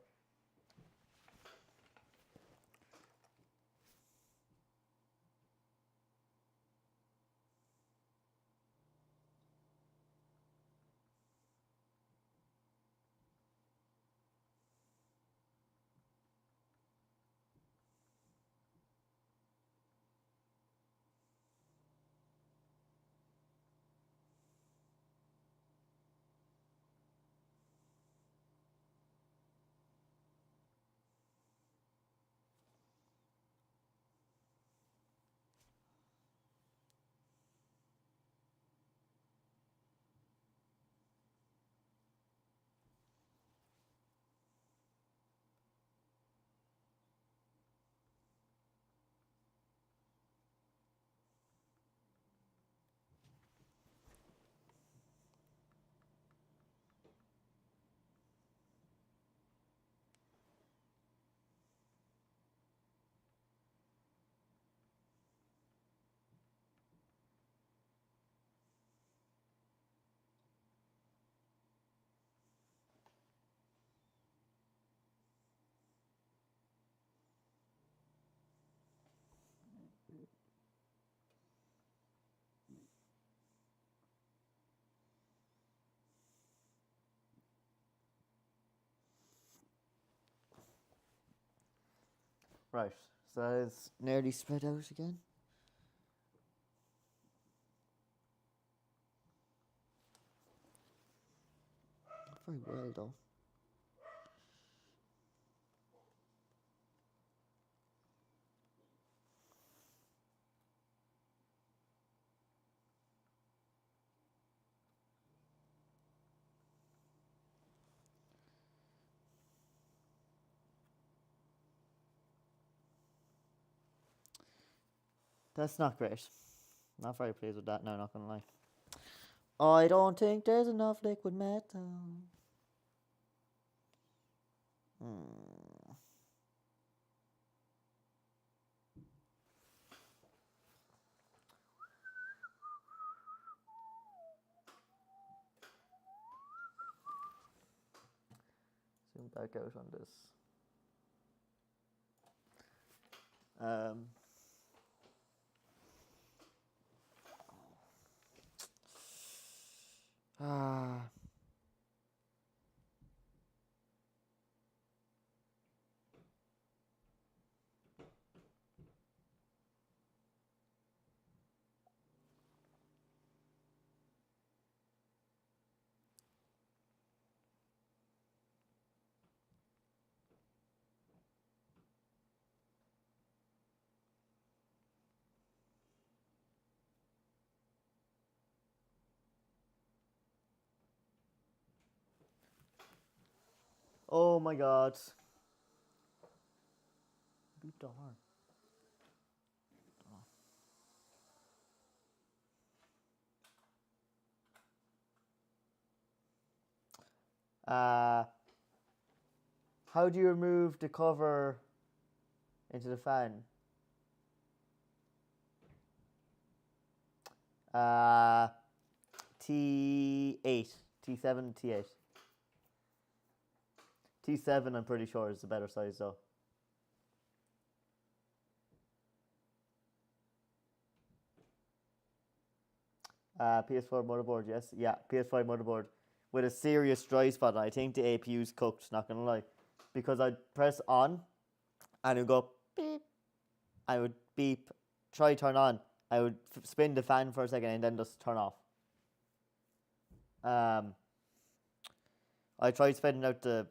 Right, so that is nearly spread out again. Not very well though. That's not great. Not very pleased with that now, not gonna lie. I don't think there's enough liquid metal. Hmm. Zoom back out on this. Ah. Oh my god. Beep the horn. How do you remove the cover into the fan? T8, T7, T8. T7 I'm pretty sure is the better size though. PS4 motherboard, yes. Yeah, PS5 motherboard with a serious dry spot. I think the APU's cooked, not gonna lie. Because I'd press on and it would go beep. I would beep, try turn on. I would spin the fan for a second and then just turn off. I tried spinning out the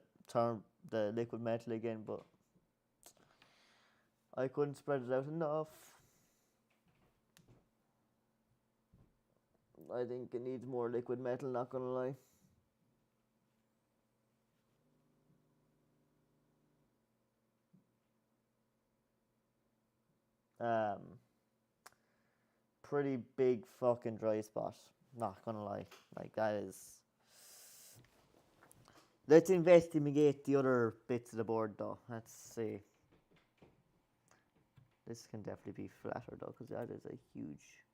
liquid metal again, but I couldn't spread it out enough. I think it needs more liquid metal, not gonna lie. Pretty big fucking dry spot, not gonna lie. Like that is. Let's investigate the other bits of the board though. Let's see. This can definitely be flatter though, because that is a huge.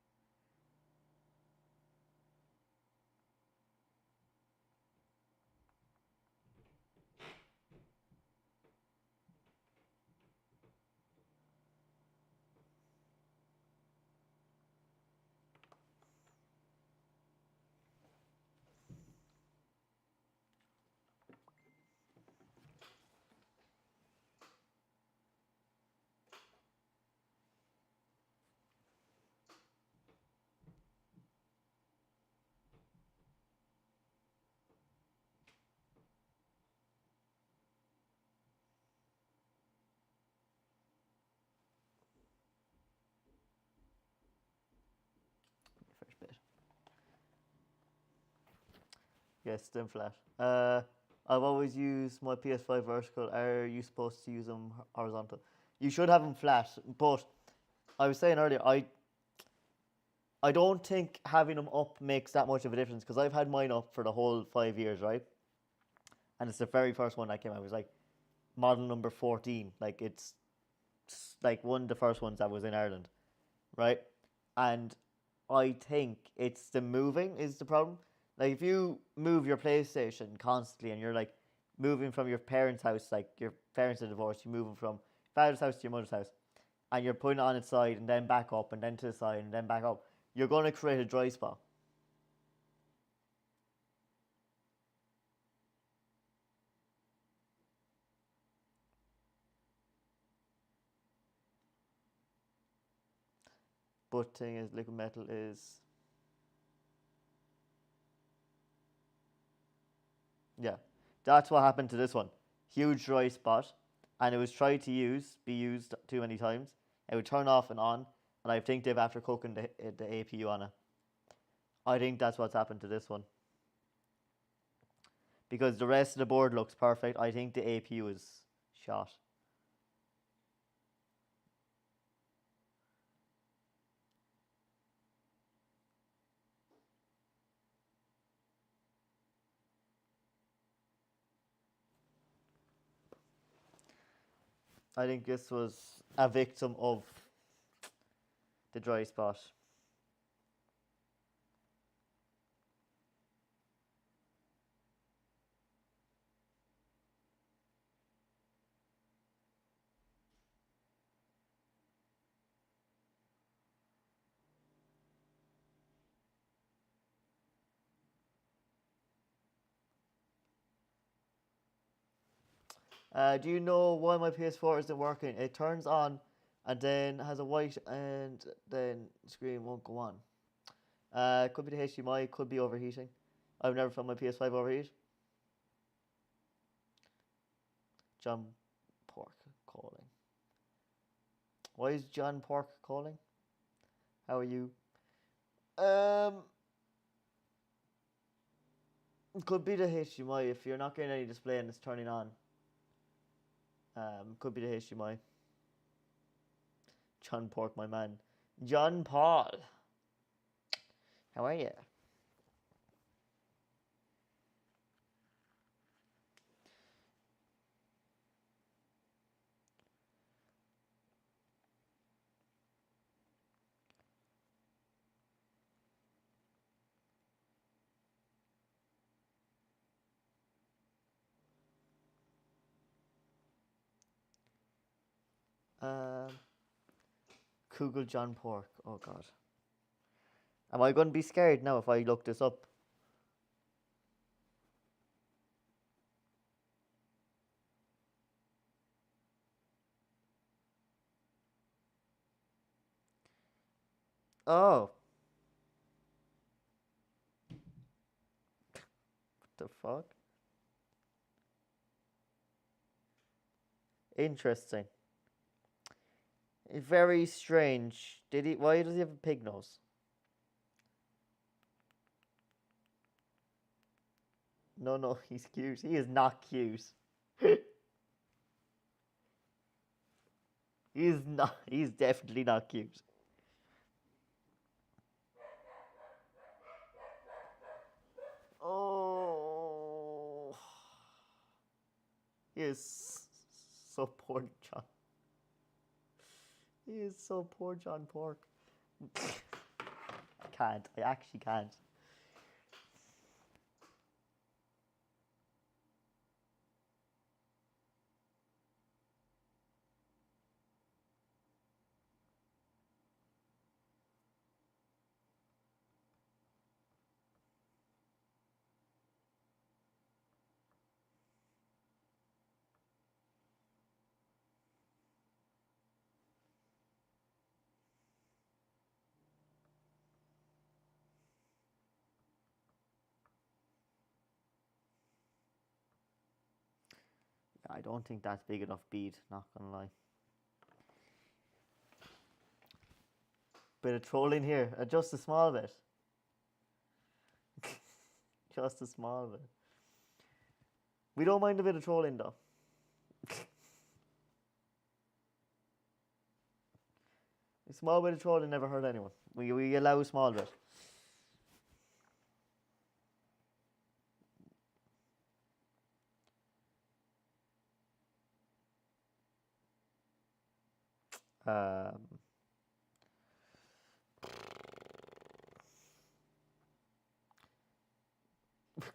First bit. Yes, still flat. I've always used my PS5 vertical. Are you supposed to use them horizontal? You should have them flat, but I was saying earlier, I don't think having them up makes that much of a difference because I've had mine up for the whole 5 years, right? And it's the very first one that came out. It was like model number 14. Like it's like one of the first ones that was in Ireland, right? And I think it's the moving is the problem. Like if you move your PlayStation constantly and you're like moving from your parents' house, like your parents are divorced, you're moving from father's house to your mother's house, and you're putting it on its side and then back up and then to the side and then back up, you're going to create a dry spot. But thing is, liquid metal is, yeah, that's what happened to this one. Huge dry spot, and it was tried to be used too many times. It would turn off and on, and I think they've after cooking the APU on it. I think that's what's happened to this one. Because the rest of the board looks perfect, I think the APU is shot. I think this was a victim of the dry spot. Do you know why my PS4 isn't working? It turns on and then has a white and then screen won't go on. Could be the HDMI, could be overheating. I've never found my PS5 overheat. John Pork calling. Why is John Pork calling? How are you? Could be the HDMI if you're not getting any display and it's turning on. Could be the HDMI. John Pork, my man. John Paul. How are you? Google John Pork. Oh God. Am I going to be scared now if I look this up? Oh. What the fuck? Interesting. Very strange. Why does he have a pig nose? No, he's cute. He is not cute. He's definitely not cute. Oh. He is so poor John. He is so poor John Pork. I can't. I actually can't. I don't think that's big enough bead, not gonna lie. Bit of trolling here, just a small bit. Just a small bit. We don't mind a bit of trolling though. A small bit of trolling never hurt anyone. We allow a small bit.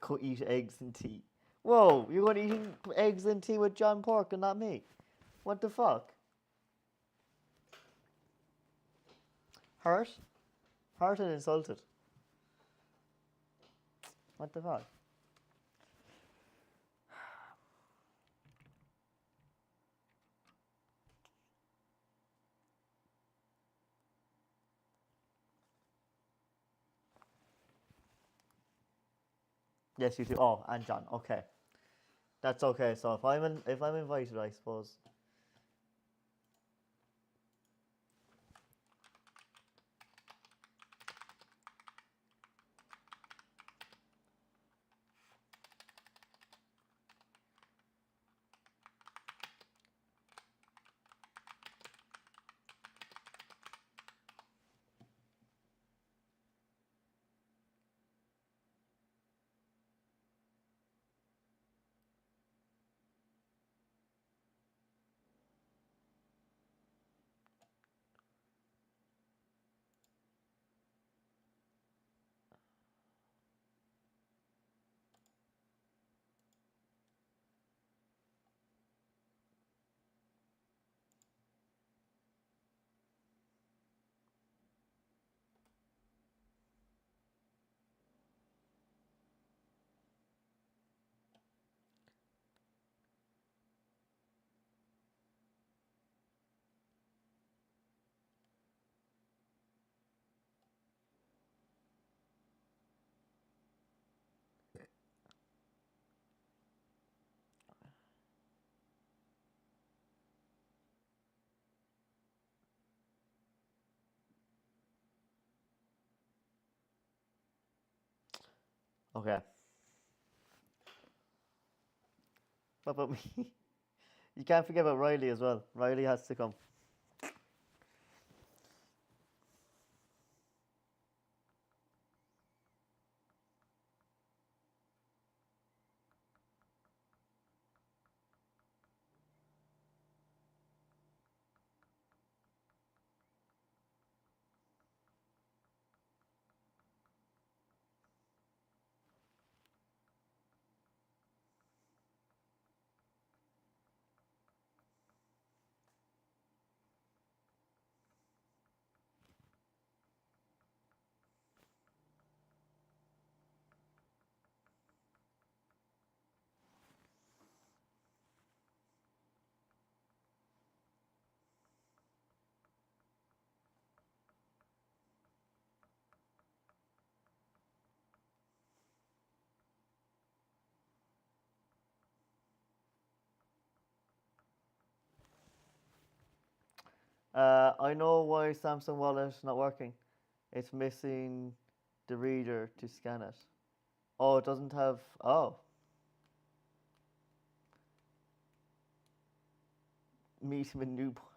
Go eat eggs and tea. Whoa, you're going to eating eggs and tea with John Pork and not me? What the fuck? Hurt? Hurt and insulted. What the fuck? Yes, you do. Oh, and John. Okay, that's okay. So if I'm invited, I suppose. Okay. What about me? You can't forget about Riley as well. Riley has to come. I know why Samsung Wallet not working. It's missing the reader to scan it. Oh, it doesn't have. Oh, meet him in Newport.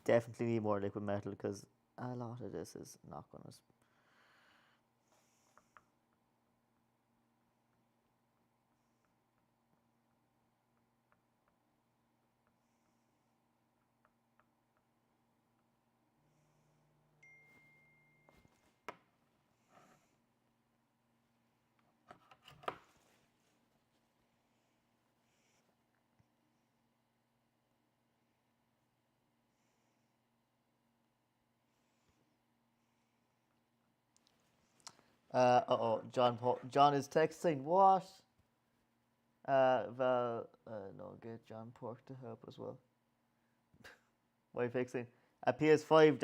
Definitely need more liquid metal because a lot of this is not gonna. Oh, John is texting. What? Val, no, get John Pork to help as well. Why fixing? A PS5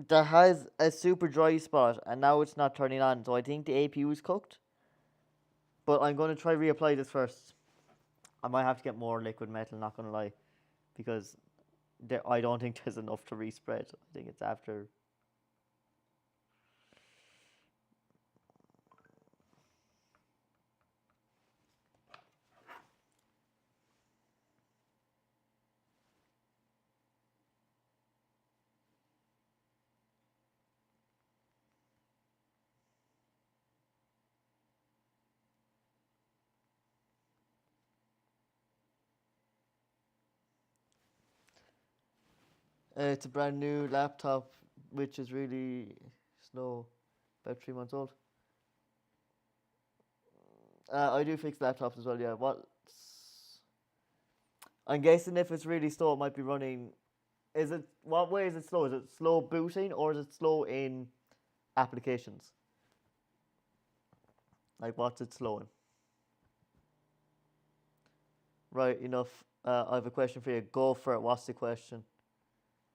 that has a super dry spot and now it's not turning on. So I think the APU is cooked. But I'm going to try reapply this first. I might have to get more liquid metal, not going to lie, because I don't think there's enough to respread. I think it's after. It's a brand new laptop which is really slow, about 3 months old. I do fix laptops as well, yeah. I'm guessing if it's really slow, it might be running. What way is it slow? Is it slow booting or is it slow in applications? Like, what's it slow in? Right, enough. I have a question for you. Go for it. What's the question?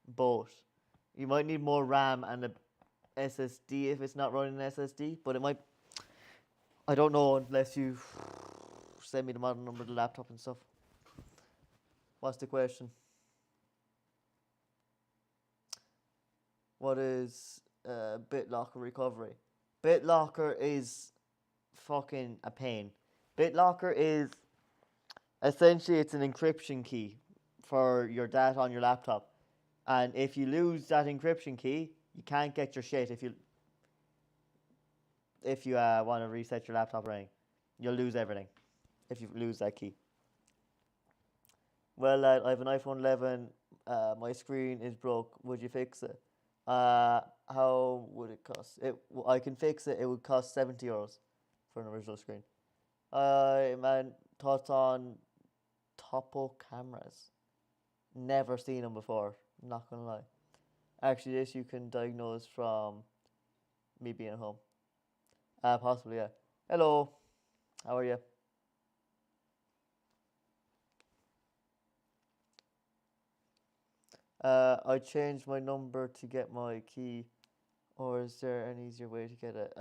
Both. You might need more RAM and a SSD if it's not running an SSD, but it might. I don't know unless you send me the model number of the laptop and stuff. What's the question? What is BitLocker recovery? BitLocker is fucking a pain. BitLocker is essentially it's an encryption key for your data on your laptop, and if you lose that encryption key, you can't get your shit. If you want to reset your laptop or anything, you'll lose everything if you lose that key. Well, I have an iPhone 11. My screen is broke. Would you fix it? How would it cost? I can fix it. It would cost €70 for an original screen. Man, thoughts on Topo cameras? Never seen them before. Not gonna lie. Actually, this you can diagnose from me being at home. Possibly, yeah. Hello. How are you? I changed my number to get my key, or is there an easier way to get it?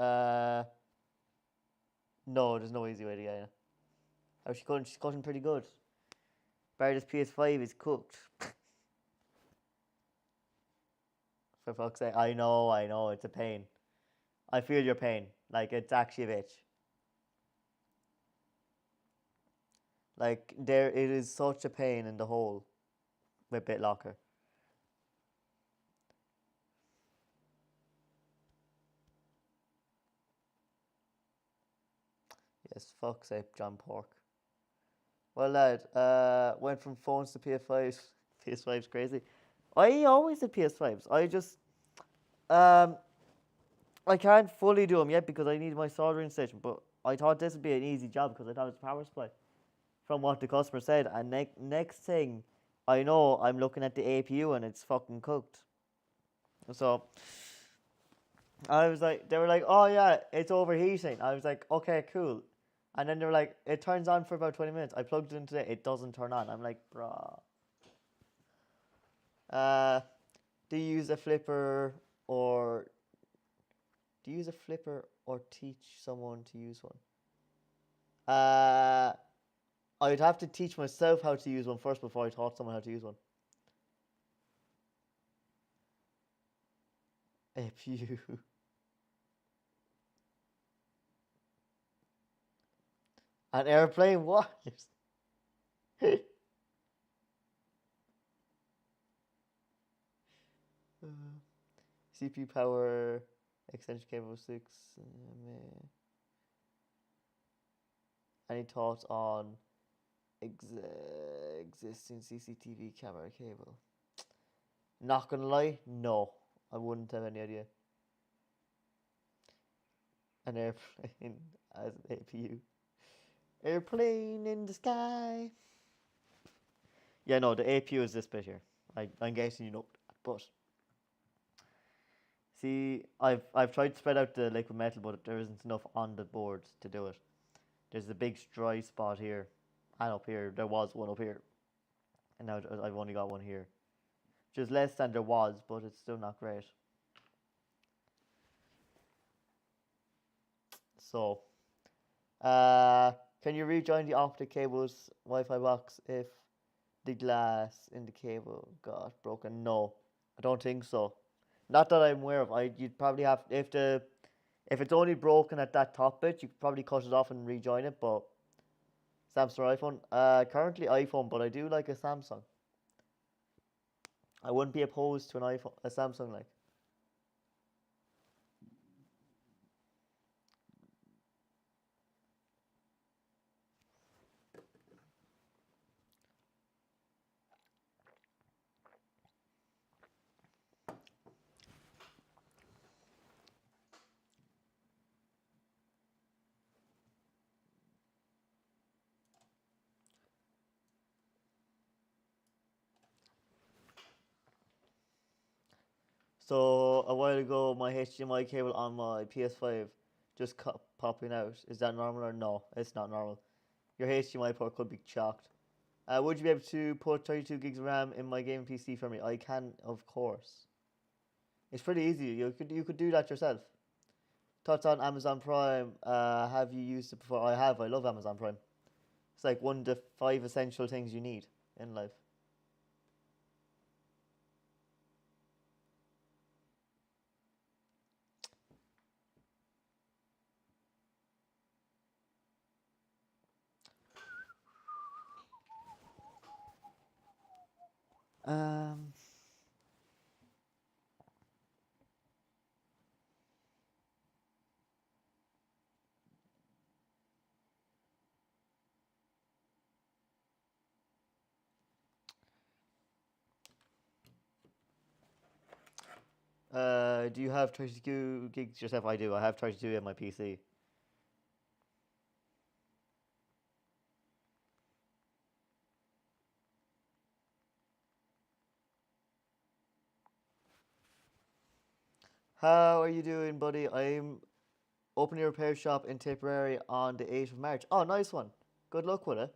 No, there's no easy way to get it. Oh, she's cutting pretty good. Barry's PS5 is cooked. For fuck's sake, I know, it's a pain. I feel your pain. Like, it's actually a bitch. Like, it is such a pain in the hole with BitLocker. Yes, fuck's sake, John Pork. Well, lad, went from phones to PS5s. PS5's crazy. I always did PS5s. I can't fully do them yet because I need my soldering station, but I thought this would be an easy job because I thought it was power supply from what the customer said. And next thing I know, I'm looking at the APU and it's fucking cooked. So I was like, they were like, oh yeah, it's overheating. I was like, okay, cool. And then they were like, it turns on for about 20 minutes. I plugged it in today, it doesn't turn on. I'm like, bruh. Do you use a flipper or teach someone to use one? I'd have to teach myself how to use one first before I taught someone how to use one. APU. An airplane? What? CPU power, extension cable 6. Any thoughts on existing CCTV camera cable? Not gonna lie, no. I wouldn't have any idea. An airplane as an APU. Airplane in the sky. Yeah, no, the APU is this bit here. I'm guessing you know that, but see, I've tried to spread out the liquid metal, but there isn't enough on the board to do it. There's a big dry spot here, and up here. There was one up here, and now I've only got one here, which is less than there was, but it's still not great. So, can you rejoin the optic cable's Wi-Fi box if the glass in the cable got broken? No, I don't think so. Not that I'm aware of. You'd probably have if it's only broken at that top bit, you could probably cut it off and rejoin it. But Samsung or iPhone? Currently iPhone, but I do like a Samsung. I wouldn't be opposed to a Samsung like. So a while ago, my HDMI cable on my PS5 just popping out. Is that normal or no? It's not normal. Your HDMI port could be chocked. Would you be able to put 32 gigs of RAM in my gaming PC for me? I can, of course. It's pretty easy. You could do that yourself. Thoughts on Amazon Prime? Have you used it before? I have. I love Amazon Prime. It's like 1 to 5 essential things you need in life. Um, do you have 32 gigs yourself? I do. I have 32 in my PC. How are you doing, buddy? I'm opening a repair shop in Tipperary on the 8th of March. Oh, nice one. Good luck with it.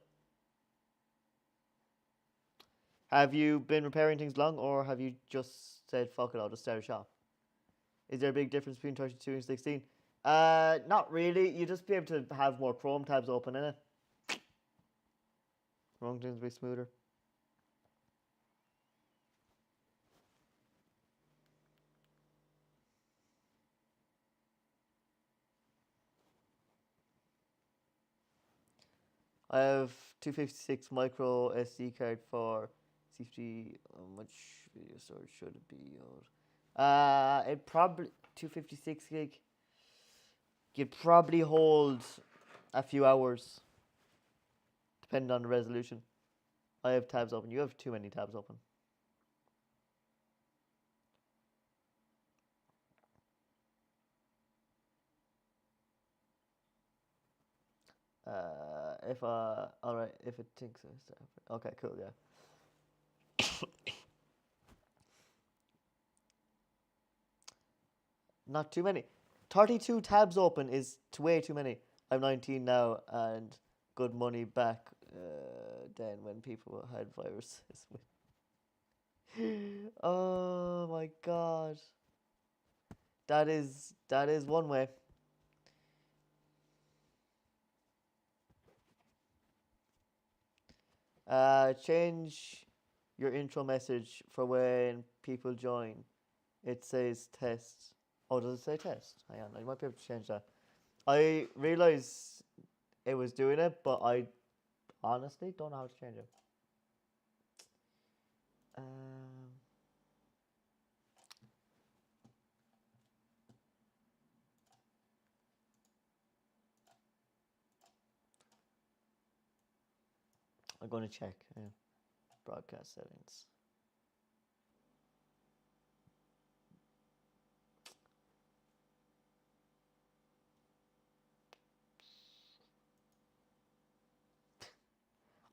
Have you been repairing things long, or have you just said, fuck it, I'll just start a shop? Is there a big difference between 32 and 16? Not really. You just be able to have more Chrome tabs open in it. Wrong things be smoother. I have 256 micro SD card for CFD. How much video storage should it be? It probably 256 gig. You'd probably hold a few hours, depending on the resolution. I have tabs open. You have too many tabs open. Alright, if it thinks so. Okay, cool, yeah. Not too many. 32 tabs open is way too many. I'm 19 now and good money back then when people had viruses. Oh my god. That is one way. Change your intro message for when people join. It says test. Oh, does it say test? Hang on, I might be able to change that. I realised it was doing it, but I honestly don't know how to change it. I'm going to check broadcast settings.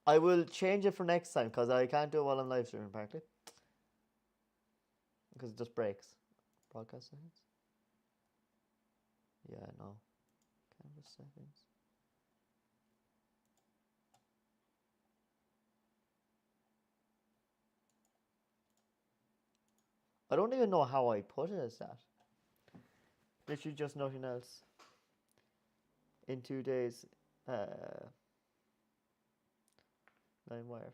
I will change it for next time because I can't do it while I'm live streaming apparently. Because it just breaks. Broadcast settings? Yeah, no. Camera settings. I don't even know how I put it as that. Literally just nothing else. In 2 days. LimeWire.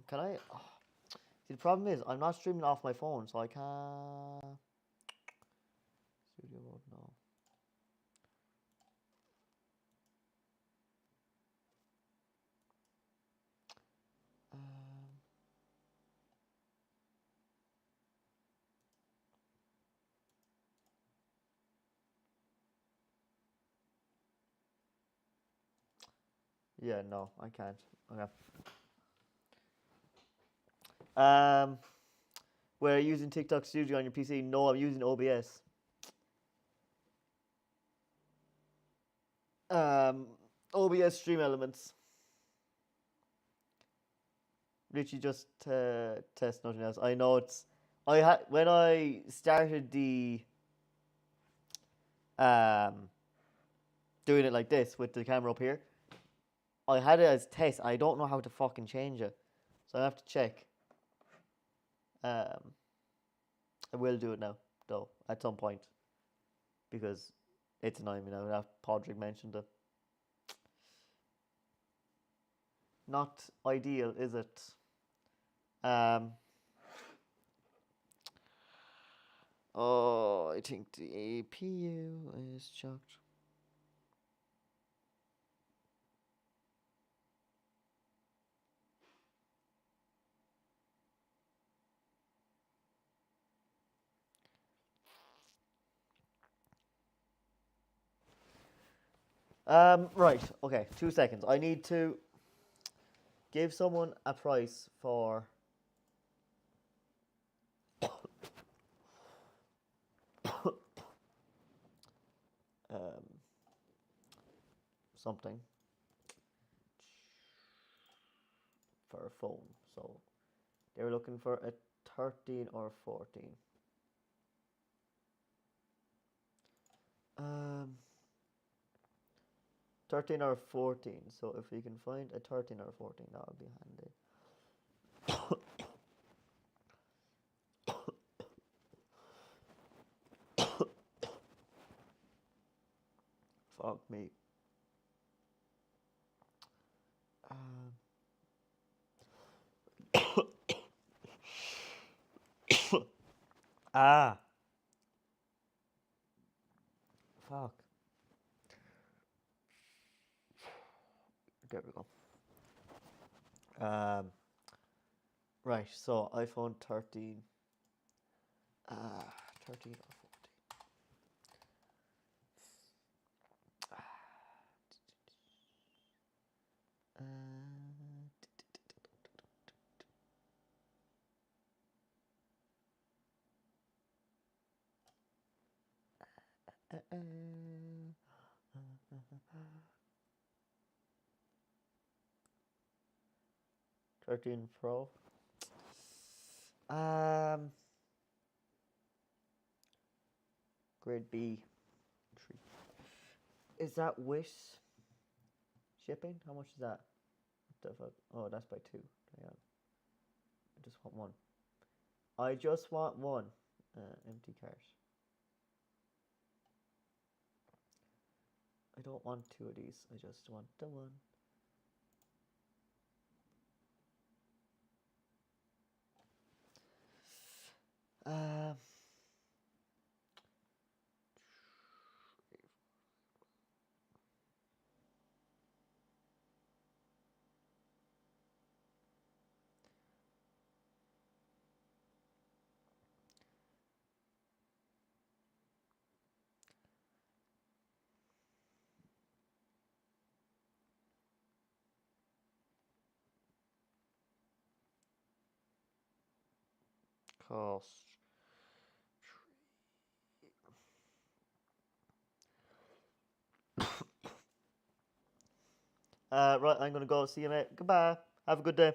Can I? Oh. See, the problem is I'm not streaming off my phone, so I can't. Studio mode, no. Yeah, no, I can't. Okay. We're using TikTok Studio on your PC. No, I'm using OBS. OBS Stream Elements. literally just to test nothing else. I know it's. I had when I started the doing it like this with the camera up here. I had it as test. I don't know how to fucking change it, so I have to check. Um, I will do it now though at some point because it's annoying me now that Podrick mentioned it. Not ideal, is it? Um. Oh, I think the APU is chucked. Right. Okay. 2 seconds. I need to give someone a price for um something for a phone. So they were looking for a 13 or 14. Um, 13 or 14. So if we can find a 13 or 14, that would be handy. Fuck me. Um, ah, fuck. There we go. Right. So iPhone 13. 13 or 14. Uh, uh, uh, 13 Pro. Um, grade B. 3. Is that with shipping? How much is that? What the fuck? Oh, that's by 2. Hang on. I just want one. I just want one. Empty cart. I don't want 2 of these. I just want the one. Um. Cost. Right, I'm gonna go. See you, mate. Goodbye. Have a good day.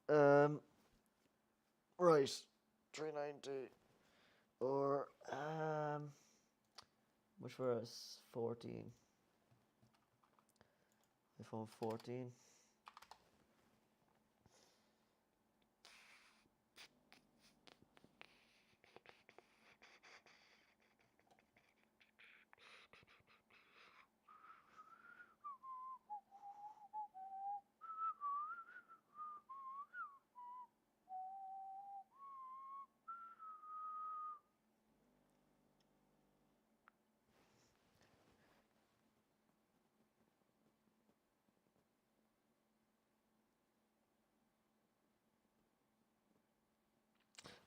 Um, right, 390 or which was 14. iPhone 14.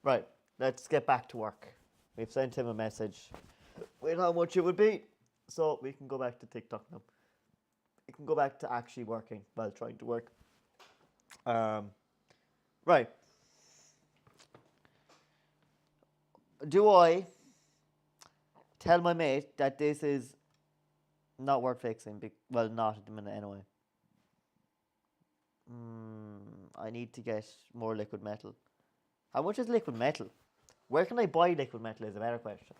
Right, let's get back to work. We've sent him a message with how much it would be, so we can go back to TikTok now. We can go back to actually working while trying to work. Right. Do I tell my mate that this is not worth fixing? Well, not at the minute anyway. I need to get more liquid metal. How much is liquid metal? Where can I buy liquid metal is a better question.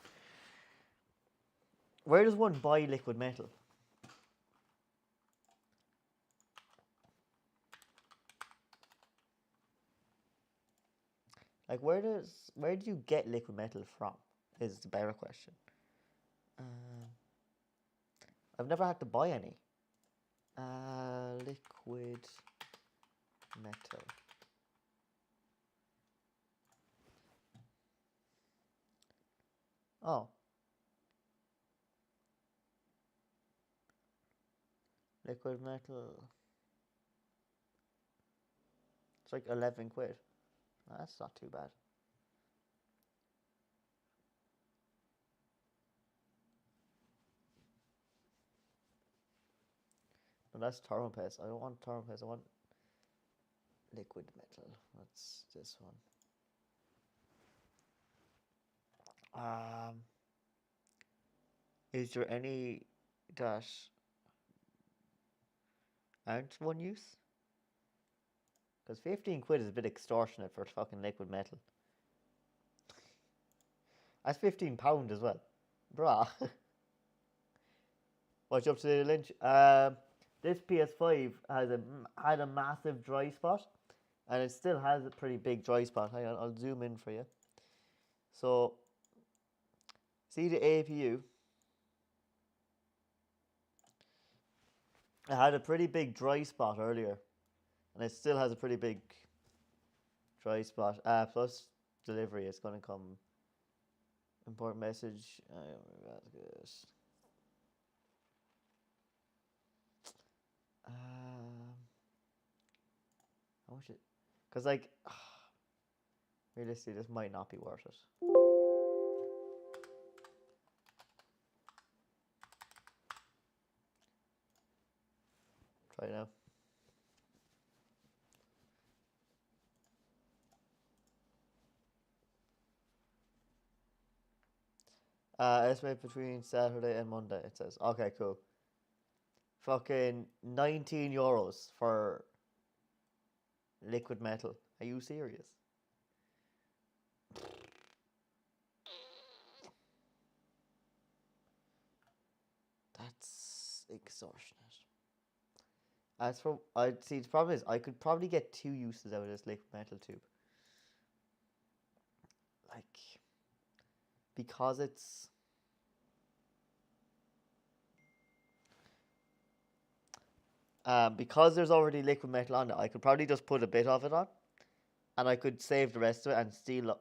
Where does one buy liquid metal? Like where do you get liquid metal from? Is the better question. I've never had to buy any. Liquid metal. Oh. Liquid metal. It's like 11 quid. That's not too bad. No, that's thermopest. I don't want thermopest. I want liquid metal. That's this one. Is there any that aren't one use? Because 15 quid is a bit extortionate for fucking liquid metal. That's £15 as well. Bruh. Watch up to the Lynch. This PS5 had a massive dry spot, and it still has a pretty big dry spot. Hang on, I'll zoom in for you. So, see the APU? It had a pretty big dry spot earlier, and it still has a pretty big dry spot. Plus delivery is going to come. Important message. That's good. How much it? Because like, realistically, this might not be worth it. Try it now. Estimate between Saturday and Monday, it says. Okay, cool. Fucking €19 for liquid metal. Are you serious? That's extortionate. As for, I'd see, the problem is I could probably get 2 uses out of this liquid metal tube. Like, because it's because there's already liquid metal on it, I could probably just put a bit of it on, and I could save the rest of it and steal it.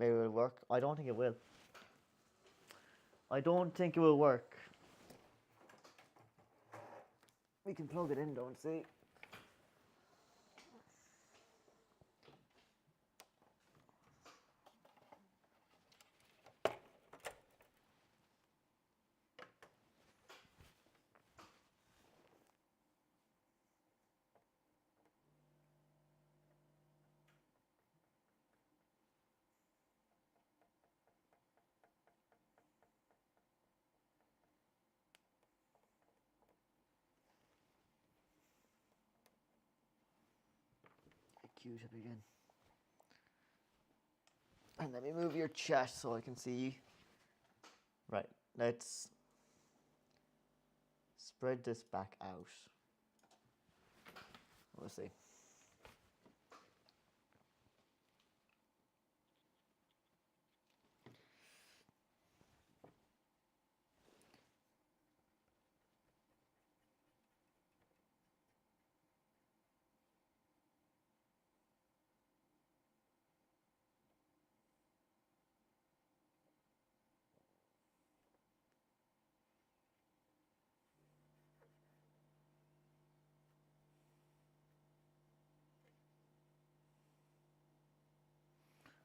Maybe it'll work. I don't think it will. I don't think it will work. We can plug it in, don't see. Cue to begin. And let me move your chat so I can see. Right, let's spread this back out. We'll see.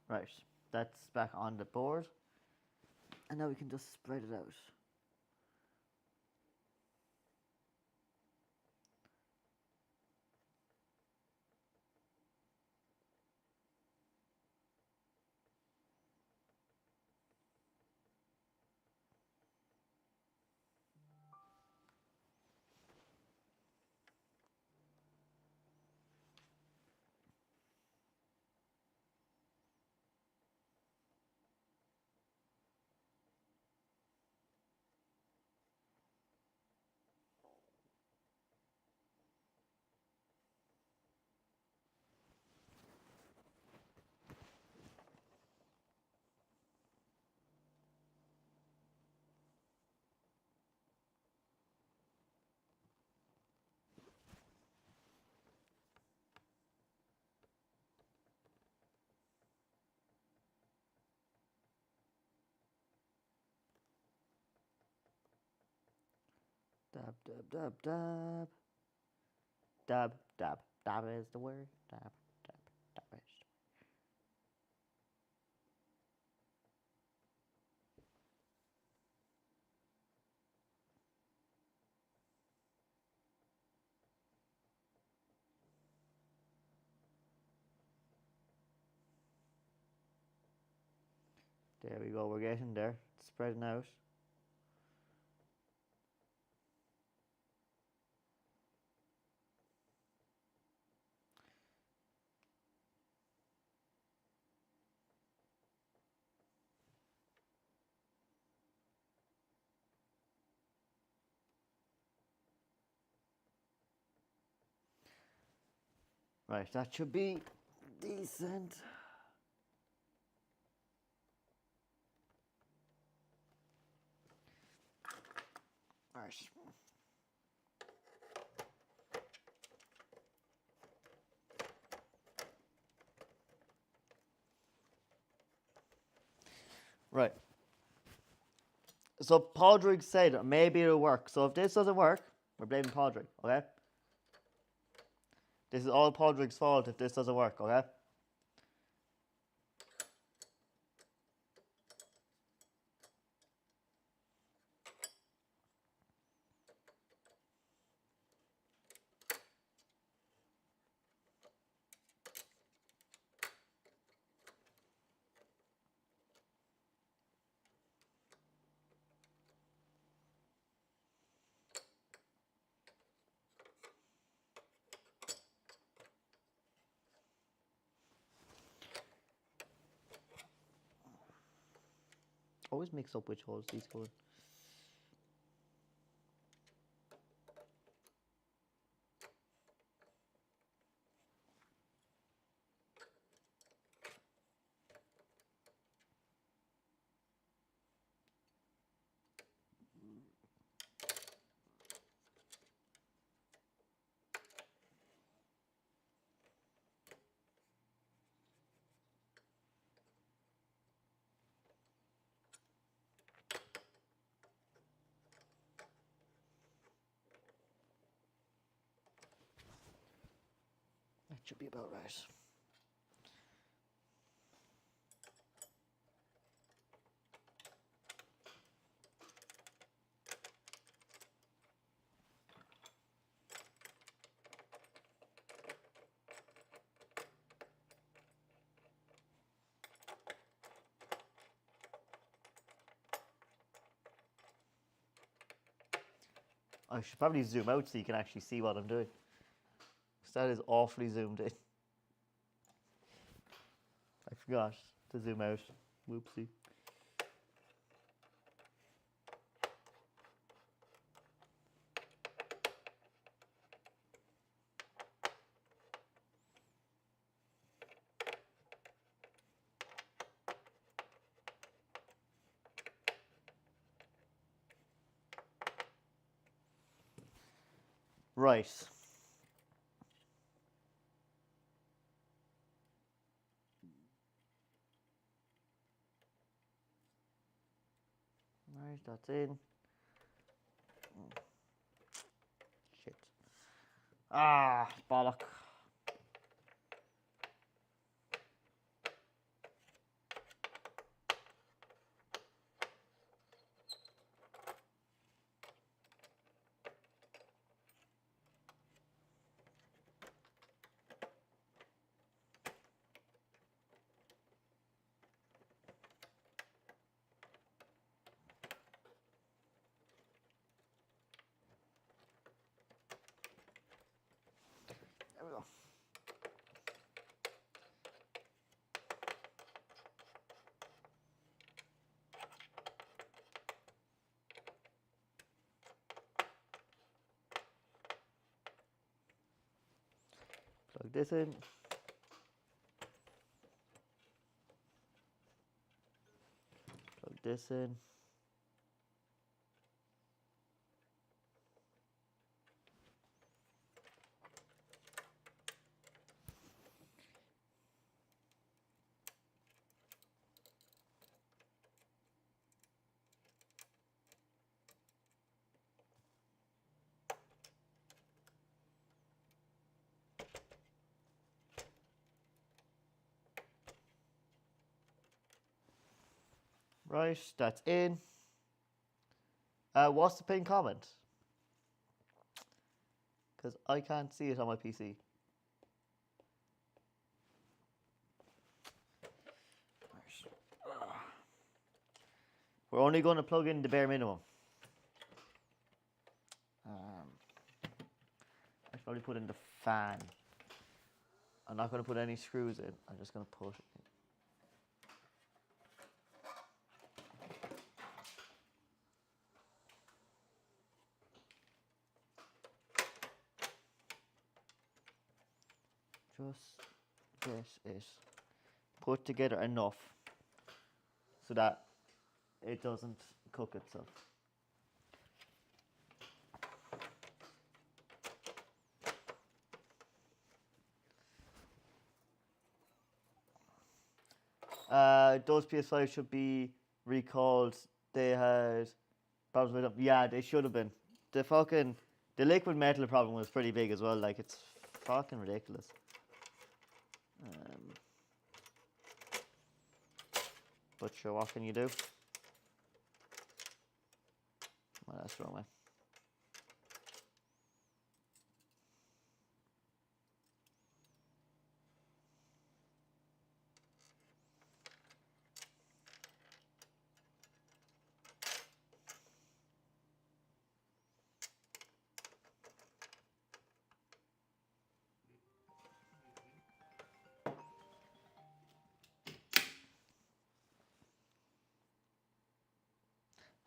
Right, that's back on the board. And now we can just spread it out. Dab, dab, dab, dab. Dab, dab. Dab is the word. Dab, dab, dab is. There we go, we're getting there. It's spreading out. Right, that should be decent. Right. Right. So Padraig said maybe it'll work. So if this doesn't work, we're blaming Padraig, okay? This is all Padraig's fault if this doesn't work, okay? Always mix up which holes these go in. That should be about right. I should probably zoom out so you can actually see what I'm doing. Because that is awfully zoomed in. I forgot to zoom out. Whoopsie. Right. Right, that's in. Shit. Ah, bollock. There we go. Plug this in. Plug this in. Right, that's in. What's the pinned comment? Because I can't see it on my PC. We're only going to plug in the bare minimum. I should probably put in the fan. I'm not going to put any screws in. I'm just going to put it in. Just get it put together enough so that it doesn't cook itself. Those PS5 should be recalled. They had problems with them. Yeah, they should have been. The liquid metal problem was pretty big as well. Like, it's fucking ridiculous. But sure, what can you do? Well, that's wrong way.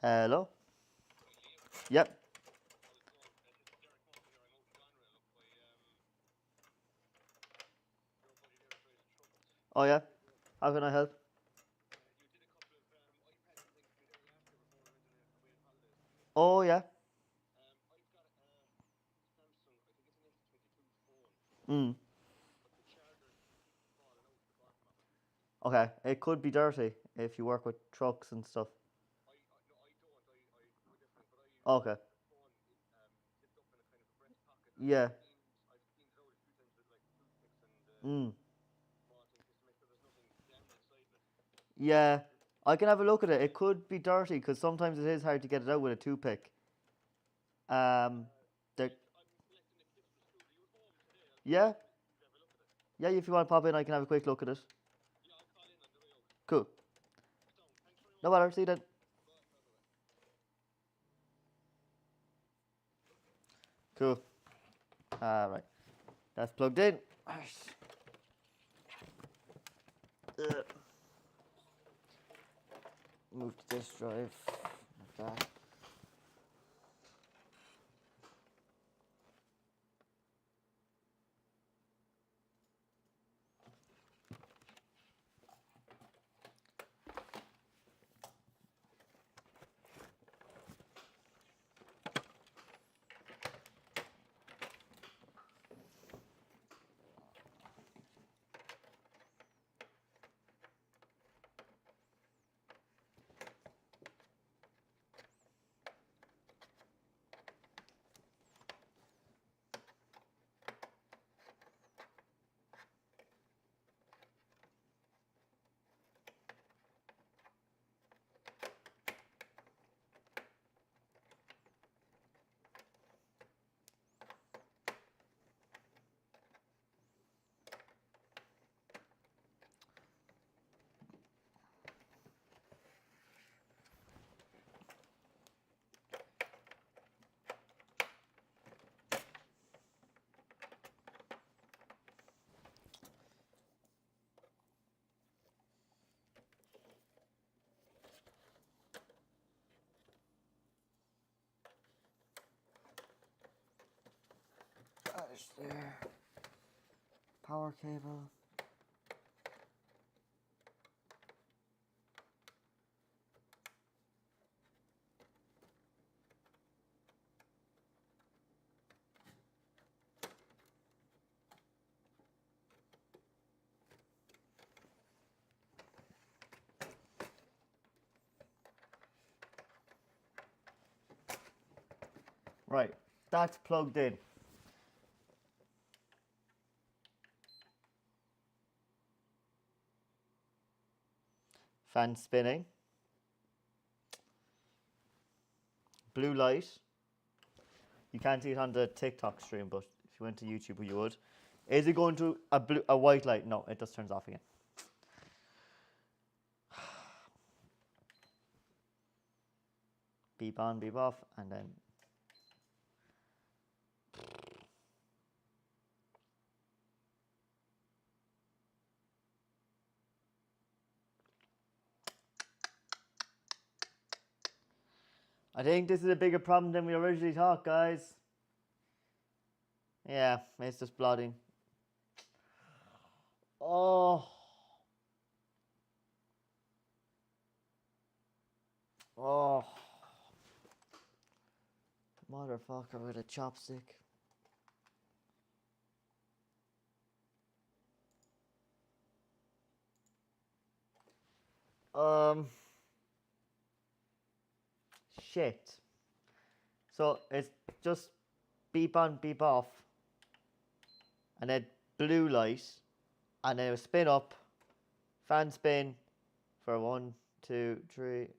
Hello? Yep. Oh yeah? How can I help? Oh yeah? Mm. Okay, it could be dirty if you work with trucks and stuff. Okay. Yeah. Mm. Yeah. I can have a look at it. It could be dirty because sometimes it is hard to get it out with a toothpick. The yeah. Yeah, if you want to pop in, I can have a quick look at it. Cool. No matter. See you then. Cool. Right. That's plugged in. Move to this drive. Like that. That's there. Power cable. Right, that's plugged in. Fan spinning. blue light. You can't see it on the TikTok stream, but if you went to YouTube, you would. Is it going to a white light? No, it just turns off again. Beep on, beep off, and then. I think this is a bigger problem than we originally thought, guys. Yeah, it's just blooding. Oh. Oh. Motherfucker with a chopstick. Shit. So it's just beep on, beep off, and then blue light, and then it will spin up, fan spin for 1, 2, 3. It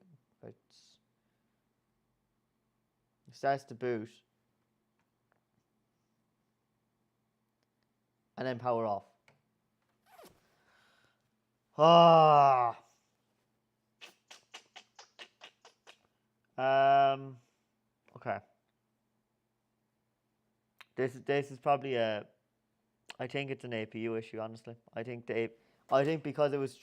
starts to boot, and then power off. Ah. Okay. This is probably a. I think it's an APU issue, honestly. I think because it was,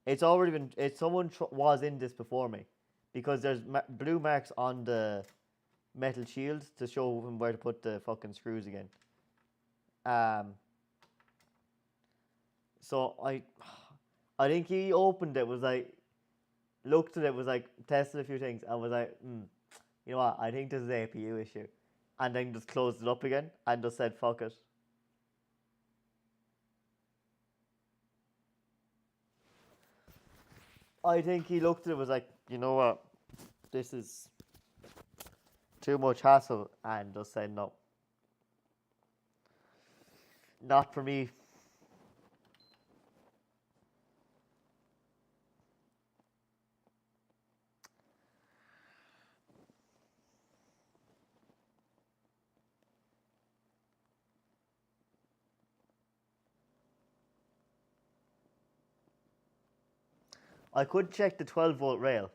it's already been. Someone was in this before me, because there's blue marks on the metal shield to show him where to put the fucking screws again. So I think he opened it, was like, looked at it, was like, tested a few things, and was like, you know what? I think this is an APU issue, and then just closed it up again and just said fuck it. I think he looked at it, was like, you know what, this is too much hassle, and just said no. Not for me. I could check the 12 volt rail.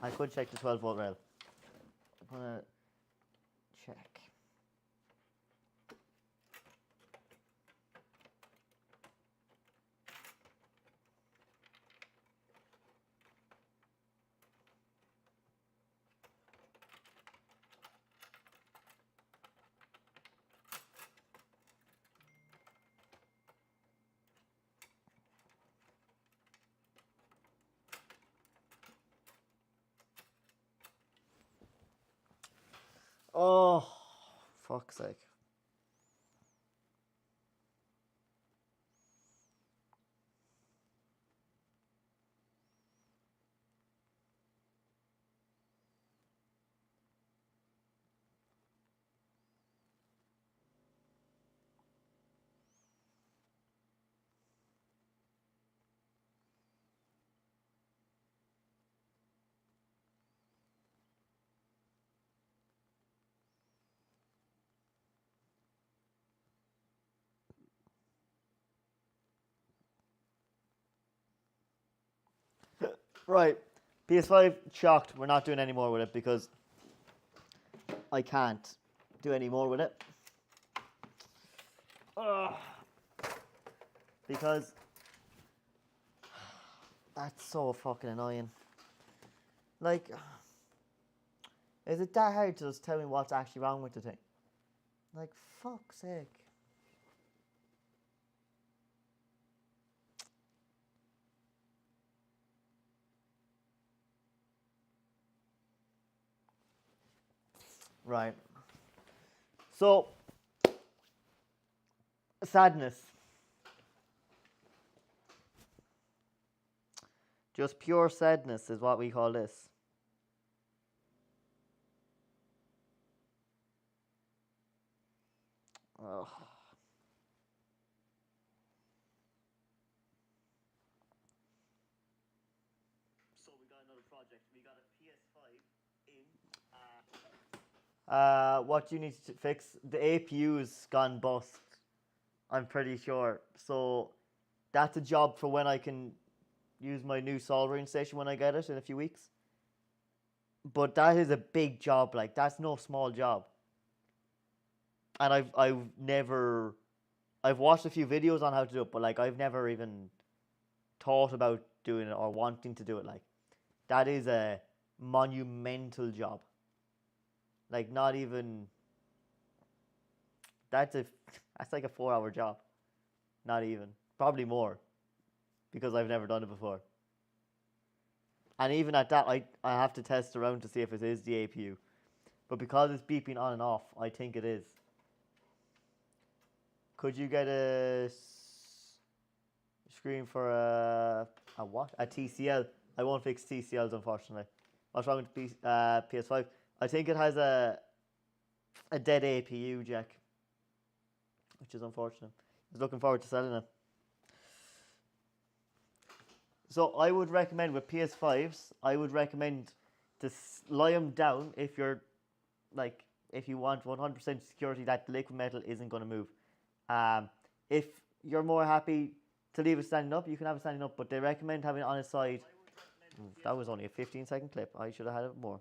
I'm gonna check. Oh, fuck's sake. Right, PS5 shocked. We're not doing any more with it because I can't do any more with it. Because that's so fucking annoying. Like, is it that hard to just tell me what's actually wrong with the thing? Like, fuck's sake. Right. So, sadness. Just pure sadness is what we call this. Oh. So we got another project. We got a PS5 What you need to fix, the APU's gone bust. I'm pretty sure. So that's a job for when I can use my new soldering station when I get it in a few weeks. But that is a big job, like that's no small job. And I've watched a few videos on how to do it, but like I've never even thought about doing it or wanting to do it. Like that is a monumental job. Like not even that's a that's like a 4 hour job. Not even. Probably more. Because I've never done it before. And even at that I have to test around to see if it is the APU. But because it's beeping on and off, I think it is. Could you get a screen for a what? A TCL. I won't fix TCLs unfortunately. What's wrong with PS5? I think it has a dead APU jack, which is unfortunate. I was looking forward to selling it. So I would recommend with PS5s, I would recommend to lie them down if you're like if you want 100% security that the liquid metal isn't going to move. If you're more happy to leave it standing up, you can have it standing up, but they recommend having it on its side. That was only a 15-second clip. I should have had it more.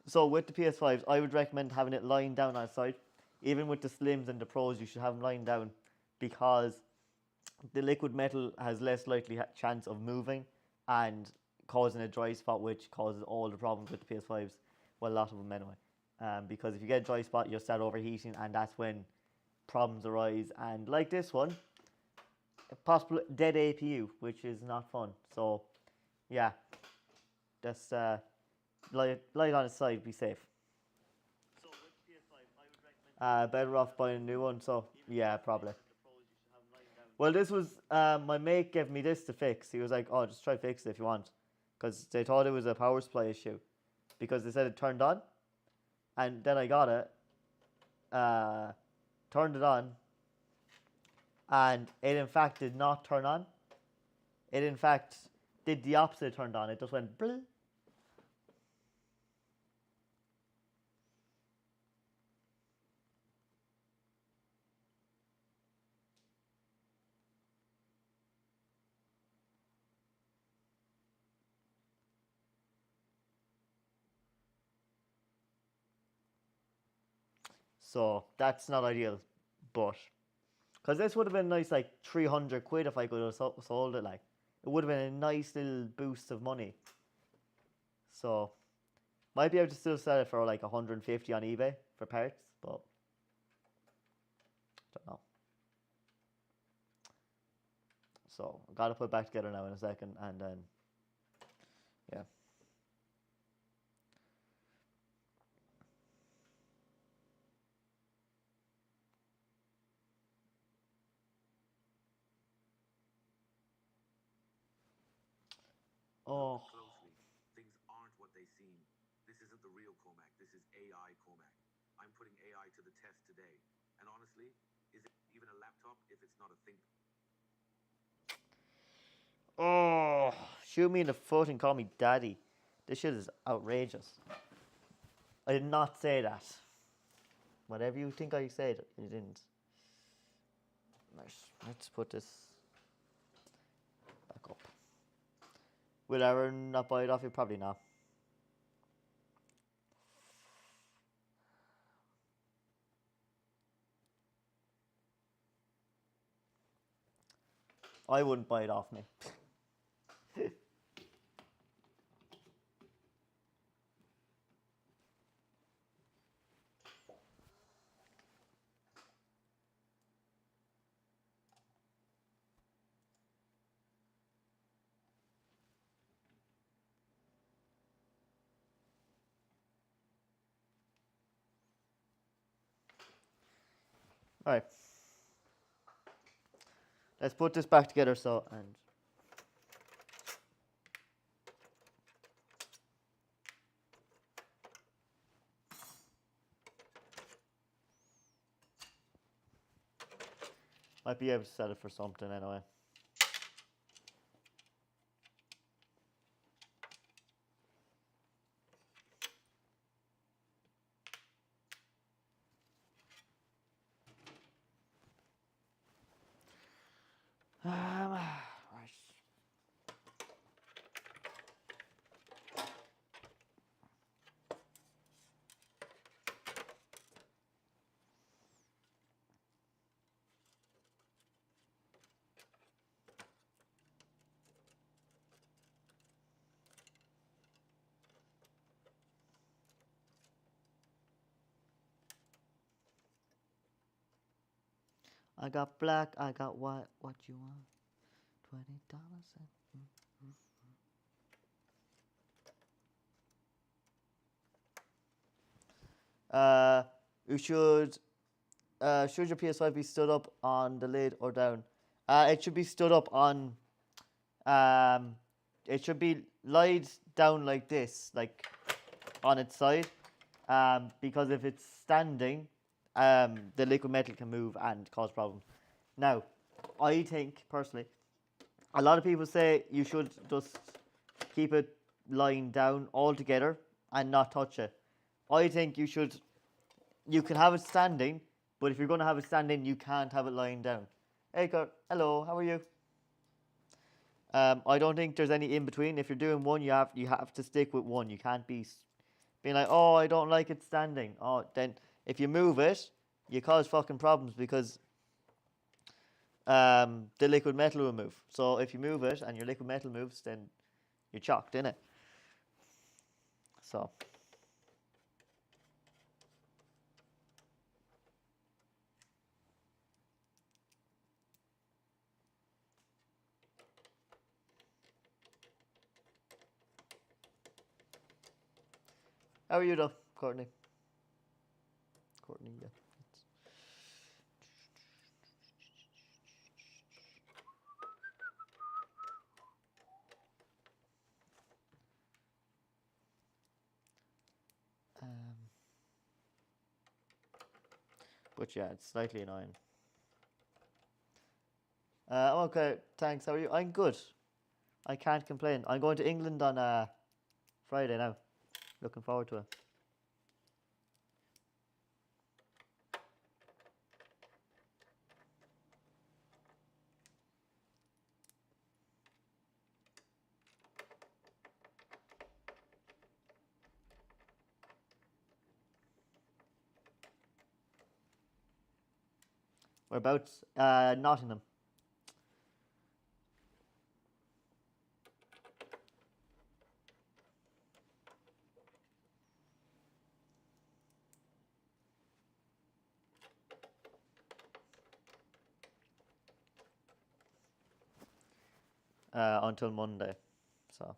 So with the PS5s, I would recommend having it lying down on its side. Even with the Slims and the Pros, you should have them lying down because the liquid metal has less likely chance of moving and causing a dry spot, which causes all the problems with the PS5s. Well, a lot of them anyway. Because if you get a dry spot, you'll start overheating, and that's when problems arise. And like this one, a possible dead APU, which is not fun. So, yeah, just lie it on its side, be safe. So with PS5, I would recommend better off buying a new one. So yeah, probably. Well, this was my mate gave me this to fix. He was like, "Oh, just try fix it if you want," because they thought it was a power supply issue, because they said it turned on, and then I got it, turned it on, and it in fact did not turn on. It in fact did the opposite. Turned on. It just went blah. So that's not ideal, but because this would have been nice, like 300 quid if I could have sold it. Like it would have been a nice little boost of money. So might be able to still sell it for like 150 on eBay for parts, but don't know. So I gotta put it back together now in a second, and then yeah. Oh. Closely, things aren't what they seem. This isn't the real Cormac. This is AI Cormac. I'm putting AI to the test today. And honestly, is it even a laptop if it's not a think? Oh, shoot me in the foot and call me daddy. This shit is outrageous. I did not say that. Whatever you think I said, you didn't. Nice. Let's put this back up. Will Aaron not buy it off you? Probably not. I wouldn't buy it off me. Alright. Let's put this back together so and might be able to sell it for something anyway. I got black, I got white. What you want? $20. You should your PS5 be stood up on the lid or down? It should be stood up on. It should be lied down like this, like on its side. Because if it's standing, the liquid metal can move and cause problems. Now, I think personally, a lot of people say you should just keep it lying down altogether and not touch it. I think you should. You can have it standing, but if you're going to have it standing, you can't have it lying down. Hey, Kurt. Hello. How are you? I don't think there's any in between. If you're doing one, you have to stick with one. You can't be being like, oh, I don't like it standing. Oh, then if you move it, you cause fucking problems because the liquid metal will move. So if you move it and your liquid metal moves, then you're chocked, innit? So. How are you though, Courtney? Courtney, yeah. But yeah, it's slightly annoying. Okay, thanks. How are you? I'm good. I can't complain. I'm going to England on Friday now. Looking forward to it. Whereabouts? Nottingham. Until Monday, so.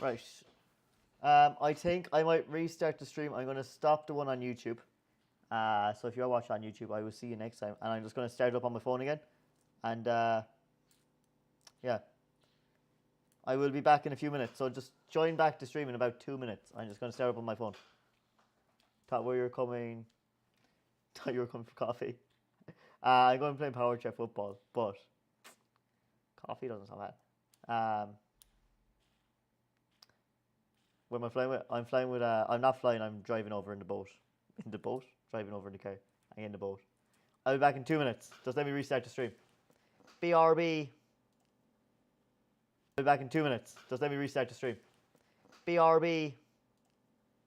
Right. I think I might restart the stream. I'm going to stop the one on YouTube. So if you're watching on YouTube, I will see you next time. And I'm just going to start it up on my phone again. And yeah. I will be back in a few minutes. So just join back the stream in about 2 minutes. I'm just going to start up on my phone. Thought you were coming for coffee. I'm going to play Power Chair football, but coffee doesn't sound bad. Where am I flying with? I'm flying with. I'm not flying. I'm driving over in the boat. In the boat? Driving over in the car. I'm in the boat. I'll be back in 2 minutes. Just let me restart the stream. BRB. I'll be back in 2 minutes. Just let me restart the stream. BRB.